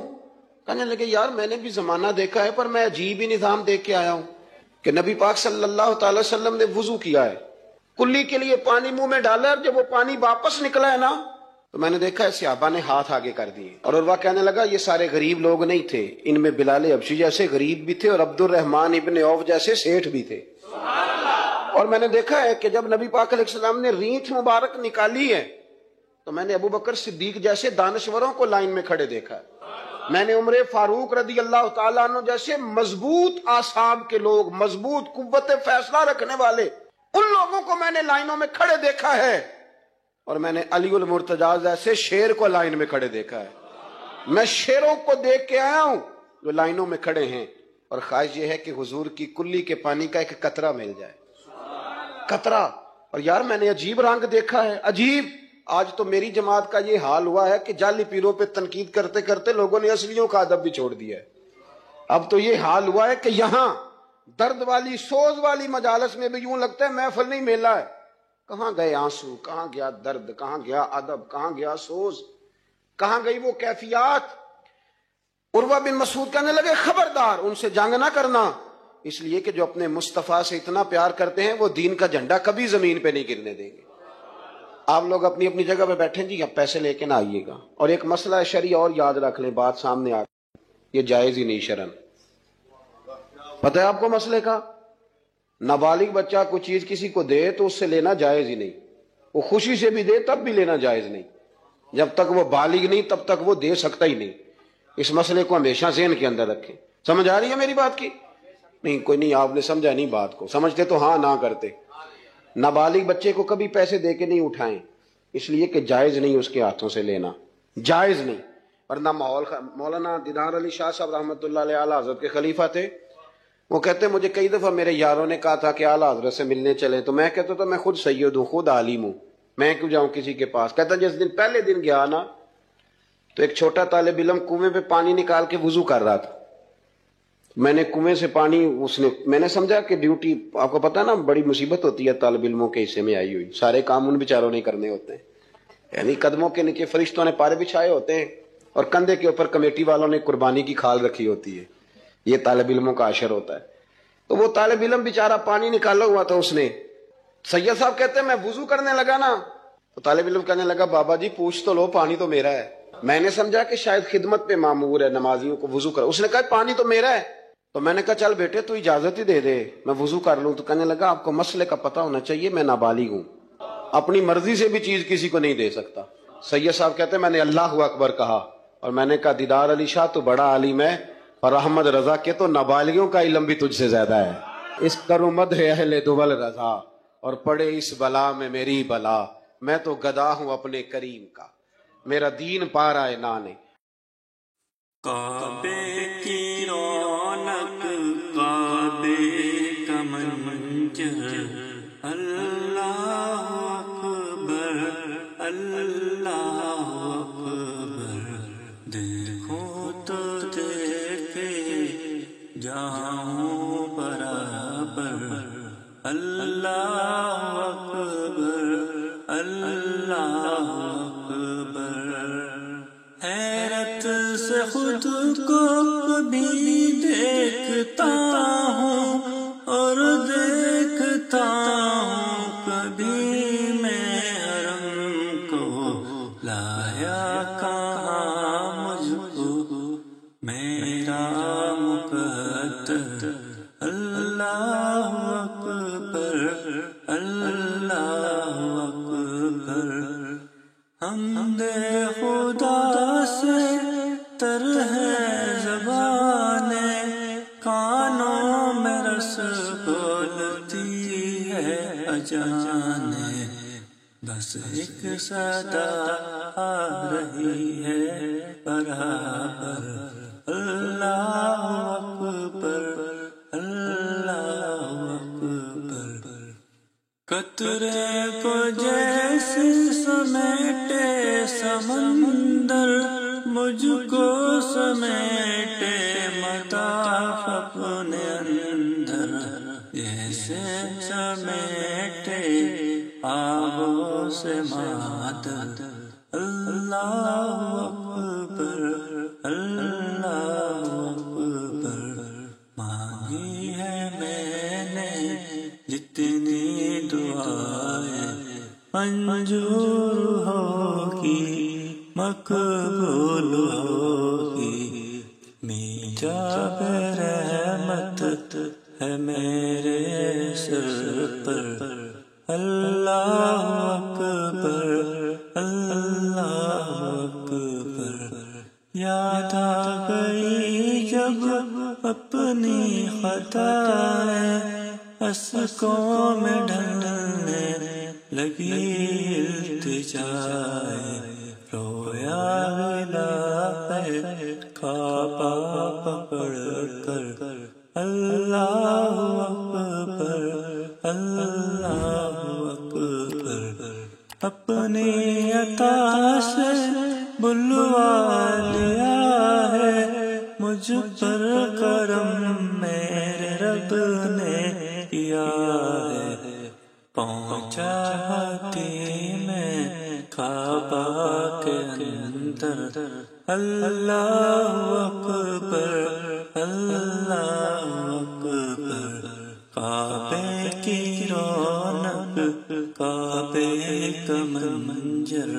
کہنے لگے یار میں نے بھی زمانہ دیکھا ہے پر میں عجیب ہی نظام دیکھ کے آیا ہوں کہ نبی پاک صلی اللہ تعالی وسلم نے وضو کیا ہے، کلی کے لیے پانی منہ میں ڈالا، اور جب وہ پانی واپس نکلا ہے نا تو میں نے دیکھا ہے صحابہ نے ہاتھ آگے کر دیے۔ اور عروہ کہنے لگا یہ سارے غریب لوگ نہیں تھے، ان میں بلال حبشی جیسے غریب بھی تھے اور عبد الرحمن ابن عوف جیسے سیٹھ بھی تھے۔ اور میں نے دیکھا ہے کہ جب نبی پاک علیہ السلام نے رینٹ مبارک نکالی ہے تو میں نے ابو بکر صدیق جیسے دانشوروں کو لائن میں کھڑے دیکھا ہے، میں نے عمر فاروق رضی اللہ تعالیٰ عنہ جیسے مضبوط اعصاب کے لوگ، مضبوط قوت فیصلہ رکھنے والے ان لوگوں کو میں نے لائنوں میں کھڑے دیکھا ہے، اور میں نے علی المرتضیٰ ایسے شیر کو لائن میں کھڑے دیکھا ہے۔ میں شیروں کو دیکھ کے آیا ہوں جو لائنوں میں کھڑے ہیں، اور خواہش یہ ہے کہ حضور کی کلی کے پانی کا ایک قطرہ مل جائے، قطرہ۔ اور یار میں نے عجیب رنگ دیکھا ہے، عجیب۔ آج تو میری جماعت کا یہ حال ہوا ہے کہ جعلی پیروں پہ تنقید کرتے کرتے لوگوں نے اصلیوں کا ادب بھی چھوڑ دیا ہے۔ اب تو یہ حال ہوا ہے کہ یہاں درد والی سوز والی مجالس میں بھی یوں لگتا ہے محفل نہیں میلہ ہے۔ کہاں گئے آنسو، کہاں گیا درد، کہاں گیا ادب، کہاں گیا سوز، کہاں گئی وہ کیفیات؟ عروہ بن مسعود کہنے لگے خبردار ان سے جنگ نہ کرنا، اس لیے کہ جو اپنے مصطفیٰ سے اتنا پیار کرتے ہیں وہ دین کا جھنڈا کبھی زمین پہ نہیں گرنے دیں گے۔ آپ لوگ اپنی اپنی جگہ پہ بیٹھیں جی، اب پیسے لے کے نہ آئیے گا۔ اور ایک مسئلہ شرعی اور یاد رکھ لیں، بات سامنے آ یہ جائز ہی نہیں شرعن۔ پتہ ہے آپ کو مسئلے کا؟ نابالغ بچہ کوئی چیز کسی کو دے تو اس سے لینا جائز ہی نہیں، وہ خوشی سے بھی دے تب بھی لینا جائز نہیں، جب تک وہ بالغ نہیں تب تک وہ دے سکتا ہی نہیں۔ اس مسئلے کو ہمیشہ ذہن کے اندر رکھیں۔ سمجھ آ رہی ہے میری بات کی؟ نہیں کوئی نہیں، آپ نے سمجھا نہیں بات کو، سمجھتے تو ہاں نہ کرتے۔ نابالغ بچے کو کبھی پیسے دے کے نہیں اٹھائیں، اس لیے کہ جائز نہیں اس کے ہاتھوں سے لینا، جائز نہیں۔ ورنہ مولانا دیدار علی شاہ صاحب رحمۃ اللہ علیہ اعلیٰ حضرت کے خلیفہ تھے، وہ کہتے مجھے کئی دفعہ میرے یاروں نے کہا تھا کہ اعلیٰ حضرت سے ملنے چلے، تو میں کہتا تھا میں خود سید ہوں، خود عالم ہوں، میں کیوں جاؤں کسی کے پاس۔ کہتا جس دن پہلے دن گیا نا تو ایک چھوٹا طالب علم کنویں پہ پانی نکال کے وضو کر رہا تھا، میں نے کنویں سے پانی میں نے سمجھا کہ ڈیوٹی، آپ کو پتا نا بڑی مصیبت ہوتی ہے طالب علموں کے حصے میں آئی ہوئی، سارے کام ان بیچاروں نے کرنے ہوتے ہیں، یعنی قدموں کے نیچے فرشتوں نے پارے بچھائے ہوتے ہیں اور کندھے کے اوپر کمیٹی والوں نے قربانی کی کھال رکھی ہوتی ہے، یہ طالب علموں کا عشر ہوتا ہے۔ تو وہ طالب علم بیچارہ پانی نکالا ہوا تھا، اس نے، سید صاحب کہتے ہیں میں وضو کرنے لگا نا تو طالب علم کہنے لگا بابا جی پوچھ تو لو، پانی تو میرا ہے۔ میں نے سمجھا کہ شاید خدمت پہ مامور ہے، نمازیوں کو وضو کر، اس نے کہا پانی تو میرا ہے۔ تو میں نے کہا چل بیٹے تو اجازت ہی دے دے میں وضو کر لوں۔ تو کہنے لگا آپ کو مسئلے کا پتہ ہونا چاہیے، میں نابالغ ہوں، اپنی مرضی سے بھی چیز کسی کو نہیں دے سکتا۔ سید صاحب کہتے ہیں میں نے اللہ اکبر کہا اور میں نے کہا دیدار علی شاہ تو بڑا عالم ہے، اور احمد رضا کے تو نابالغوں کا علم بھی تجھ سے زیادہ ہے۔ اس کرو مدح اہل دول رضا، اور پڑے اس بلا میں میری بلا، میں تو گدا ہوں اپنے کریم کا، میرا دین پا رہا ہے نانے۔ کعبے کی رونق کعبے کا منظر، اللہ اکبر اللہ اکبر، دیکھو تو دیکھے جاؤں برابر، اللہ اکبر اللہ اکبر۔ حیرت سے خود کو کبھی دیکھتا ہوں اور دیکھتا ہوں کبھی میں حرم کو، لایا کہاں مجھ کو میرا مقدر، اللہ اکبر اللہ اکبر۔ حمد خدا سے تر ہے زبانیں، کانوں میں رس بولتی ہے اجانے، بس ایک صدا آ رہی ہے برابر، اللہ اکبر اللہ اکبر۔ قطرے کو جیسے سمیٹے سمندر، مجھ کو سمیٹے مطاف اپنے اندر، جیسے سمیٹے آبوں سے مادر، اللہ اکبر اللہ اکبر۔ مانگی ہے میں نے جتنی دعائیں، منظور ہوگی مقبول ہوگی، میٹھا رحمت ہے میرے سر پر، اللہ اکبر اللہ اکبر۔ یاد آ گئی جب اپنی خطائیں، اسکوں میں ڈھلنے لگی التجائے، رویا غلاف کعبہ پکڑ کر اللہ اکبر اللہ اکبر، اپنی عطا سے بلوا لیا ہے مجھ پر کرم میرے رب نے کیا ہے، پہنچا ہاتھی میں کعبہ کے اندر، اللہ اکبر اللہ اکبر، کعبے کی رونق کعبے کا منظر،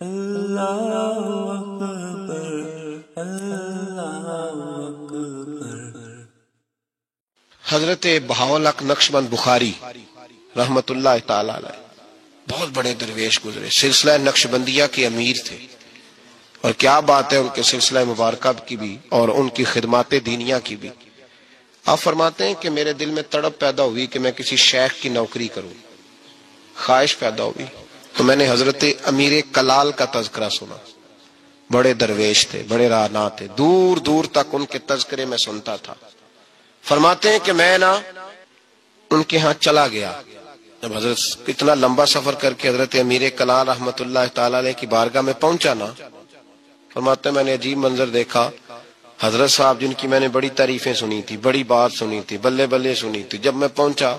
اللہ اکبر اللہ اکبر۔ حضرت بہاولحق نقشبند بخاری رحمت اللہ تعالی علیہ بہت بڑے درویش گزرے، سلسلہ نقشبندیہ کے امیر تھے، اور کیا بات ہے ان کے سلسلہ مبارکہ کی بھی اور ان کی خدمات دینیہ کی بھی۔ آپ فرماتے ہیں کہ میرے دل میں تڑپ پیدا ہوئی کہ میں کسی شیخ کی نوکری کروں، خواہش پیدا ہوئی، تو میں نے حضرت امیر کلال کا تذکرہ سنا۔ بڑے درویش تھے، بڑے راہنما تھے، دور دور تک ان کے تذکرے میں سنتا تھا۔ فرماتے ہیں کہ میں ان کے ہاں چلا گیا، جب حضرت اتنا لمبا سفر کر کے حضرت امیر کلال رحمت اللہ تعالی علیہ کی بارگاہ میں پہنچا نا، فرماتے ہیں میں نے عجیب منظر دیکھا۔ حضرت صاحب جن کی میں نے بڑی تعریفیں سنی تھی، بڑی بات سنی تھی، بلے بلے سنی تھی، جب میں پہنچا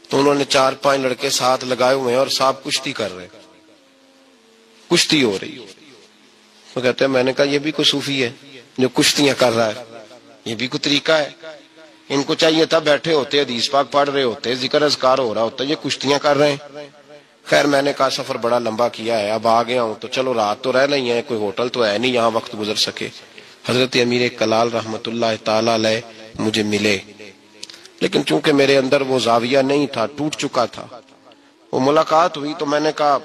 تو انہوں نے 4-5 لڑکے ساتھ لگائے ہوئے ہیں اور صاحب کشتی کر رہے، کشتی ہو رہی۔ وہ کہتے ہیں میں نے کہا یہ بھی کوئی صوفی ہے جو کشتیاں کر رہا ہے، یہ بھی کوئی طریقہ ہے؟ ان کو چاہیے تھا بیٹھے ہوتے حدیث پاک پڑھ رہے ہوتے، ذکر اذکار ہو رہا ہوتا، یہ کشتیاں کر رہے ہیں۔ خیر میں نے کہا سفر بڑا لمبا کیا ہے، اب آ گیا ہوں تو چلو رات تو رہ نہیں ہے، کوئی ہوٹل تو ہے نہیں یہاں وقت گزر سکے۔ حضرت امیر کلال رحمت اللہ تعالی علیہ مجھے ملے، لیکن چونکہ میرے اندر وہ زاویہ نہیں تھا، ٹوٹ چکا تھا۔ وہ ملاقات ہوئی تو میں نے کہا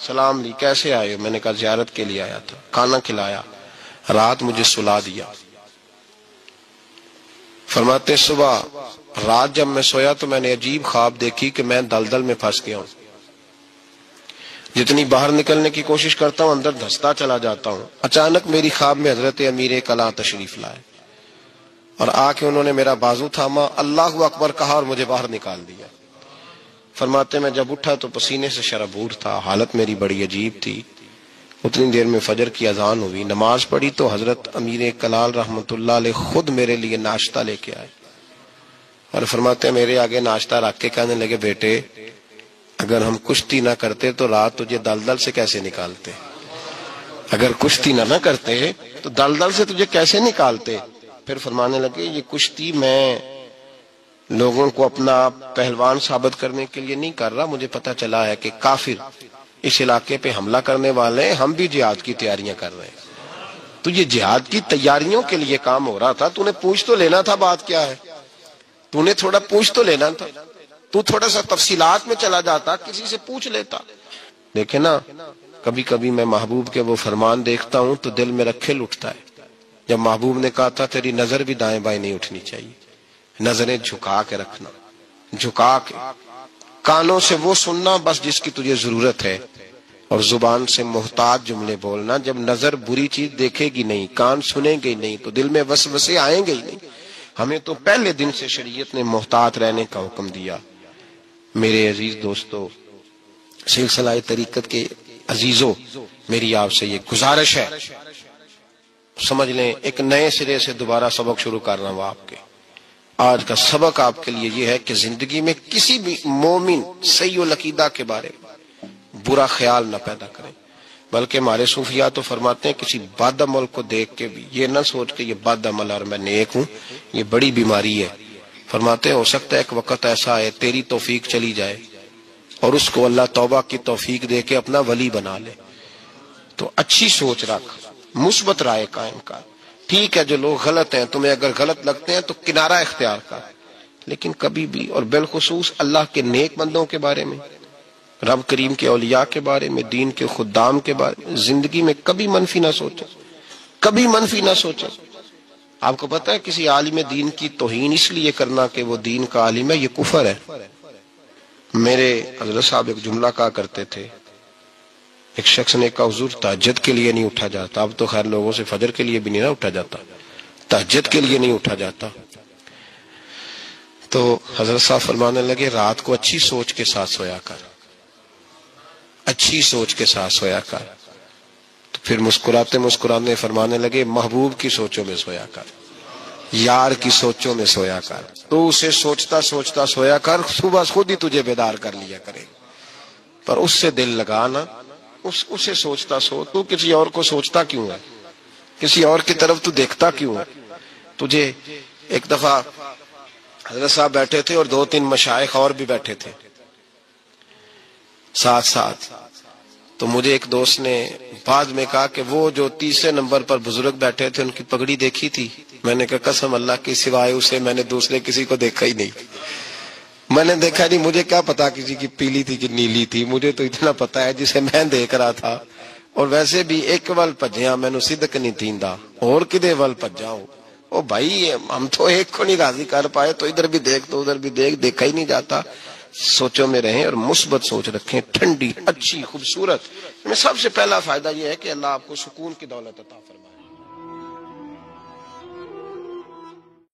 سلام لی، کیسے آئے؟ میں نے کہا زیارت کے لیے آیا تھا، کھانا کھلایا، رات مجھے سلا دیا۔ فرماتے صبح رات جب میں سویا تو میں نے عجیب خواب دیکھی کہ میں دلدل میں پھنس گیا ہوں، جتنی باہر نکلنے کی کوشش کرتا ہوں اندر دھستا چلا جاتا ہوں۔ اچانک میری خواب میں حضرت امیر کلال تشریف لائے اور آ کے انہوں نے میرا بازو تھاما، اللہ اکبر کہا اور مجھے باہر نکال دیا۔ فرماتے میں جب اٹھا تو پسینے سے شرابور تھا، حالت میری بڑی عجیب تھی۔ اتنی دیر میں فجر کی اذان ہوئی، نماز پڑھی تو حضرت امیر کلال رحمت اللہ علیہ خود میرے لیے ناشتہ لے کے آئے اور فرماتے ہیں میرے آگے ناشتہ رکھ کے کہنے لگے بیٹے اگر ہم کشتی نہ کرتے تو رات تجھے دلدل سے کیسے نکالتے، اگر کشتی نہ کرتے تو دلدل سے تجھے کیسے نکالتے۔ پھر فرمانے لگے یہ کشتی میں لوگوں کو اپنا پہلوان ثابت کرنے کے لیے نہیں کر رہا، مجھے پتہ چلا ہے کہ کافر اس علاقے پہ حملہ کرنے والے ہیں، ہم بھی جہاد کی تیاریاں کر رہے ہیں۔ تو یہ جہاد کی تیاریوں کے لیے کام ہو رہا تھا، تو نے پوچھ تو لینا تھا بات کیا ہے، تو نے تھوڑا پوچھ تو لینا تھا، تو تھوڑا سا تفصیلات میں چلا جاتا، کسی سے پوچھ لیتا۔ دیکھیں نا کبھی کبھی میں محبوب کے وہ فرمان دیکھتا ہوں تو دل میں رکھے اٹھتا ہے، جب محبوب نے کہا تھا تیری نظر بھی دائیں بائیں نہیں اٹھنی چاہیے، نظریں جھکا کے رکھنا، جھکا کے، کانوں سے وہ سننا بس جس کی تجھے ضرورت ہے، اور زبان سے محتاط جملے بولنا۔ جب نظر بری چیز دیکھے گی نہیں، کان سنیں گے نہیں تو دل میں وسوسے آئیں گے ہی نہیں۔ ہمیں تو پہلے دن سے شریعت نے محتاط رہنے کا حکم دیا۔ میرے عزیز دوستو، سلسلہ طریقت کے عزیزوں، میری آپ سے یہ گزارش ہے، سمجھ لیں ایک نئے سرے سے دوبارہ سبق شروع کر رہا ہوں آپ کے۔ آج کا سبق آپ کے لیے یہ ہے کہ زندگی میں کسی بھی مومن صحیح العقیدہ کے بارے میں برا خیال نہ پیدا کریں، بلکہ ہمارے صوفیاء تو فرماتے ہیں کسی بد عمل کو دیکھ کے بھی یہ نہ سوچ کہ یہ بد عمل اور میں نیک ہوں، یہ بڑی بیماری ہے۔ فرماتے ہیں ہو سکتا ہے ایک وقت ایسا ہے تیری توفیق چلی جائے اور اس کو اللہ توبہ کی توفیق دے کے اپنا ولی بنا لے، تو اچھی سوچ رکھ، مثبت رائے قائم کر۔ ٹھیک ہے جو لوگ غلط ہیں تمہیں اگر غلط لگتے ہیں تو کنارہ اختیار کر، لیکن کبھی بھی اور بالخصوص اللہ کے نیک بندوں کے بارے میں، رب کریم کے اولیاء کے بارے میں، دین کے خدام کے بارے میں زندگی میں کبھی منفی نہ سوچیں، کبھی منفی نہ سوچیں۔ آپ کو پتا ہے کسی عالم دین کی توہین اس لیے کرنا کہ وہ دین کا عالم ہے، یہ کفر ہے۔ میرے حضرت صاحب ایک جملہ کہا کرتے تھے، ایک شخص نے کہا حضور تہجد کے لیے نہیں اٹھا جاتا، اب تو خیر لوگوں سے فجر کے لیے بھی نہیں نہ اٹھا جاتا، تہجد کے لیے نہیں اٹھا جاتا۔ تو حضرت صاحب فرمانے لگے رات کو اچھی سوچ کے ساتھ سویا کر، اچھی سوچ کے ساتھ سویا کر۔ تو پھر مسکراتے مسکراتے فرمانے لگے محبوب کی سوچوں میں سویا کر، یار کی سوچوں میں سویا کر، تو اسے سوچتا سوچتا سویا کر، صبح خود ہی تجھے بیدار کر لیا کرے، پر اس سے دل لگانا، اسے سوچتا سو، تو کسی اور کو سوچتا کیوں ہے، کسی اور کی طرف تو دیکھتا کیوں ہے؟ تجھے ایک دفعہ حضرت صاحب بیٹھے تھے اور 2-3 مشائخ اور بھی بیٹھے تھے ساتھ ساتھ، تو مجھے ایک دوست نے بعد میں کہا کہ وہ جو 30 نمبر پر بزرگ بیٹھے تھے ان کی پگڑی دیکھی تھی؟ میں نے کہا قسم اللہ کی سوائے اسے میں نے دوسرے کسی کو دیکھا ہی نہیں، میں نے دیکھا نہیں، مجھے کیا پتا کسی کی پیلی تھی کہ نیلی تھی، مجھے تو اتنا پتا ہے جسے میں دیکھ رہا تھا۔ اور ویسے بھی ایک ول پجیا مینو صدق نہیں تیندا، اور کدے ول پجاؤ، او بھائی ہم تو ایک کو نہیں راضی کر پائے، تو ادھر بھی دیکھ تو ادھر بھی دیکھ، دیکھا ہی نہیں جاتا۔ سوچوں میں رہیں اور مثبت سوچ رکھیں، ٹھنڈی اچھی خوبصورت۔ میں سب سے پہلا فائدہ یہ ہے کہ اللہ آپ کو سکون کی دولت عطا فرمائے۔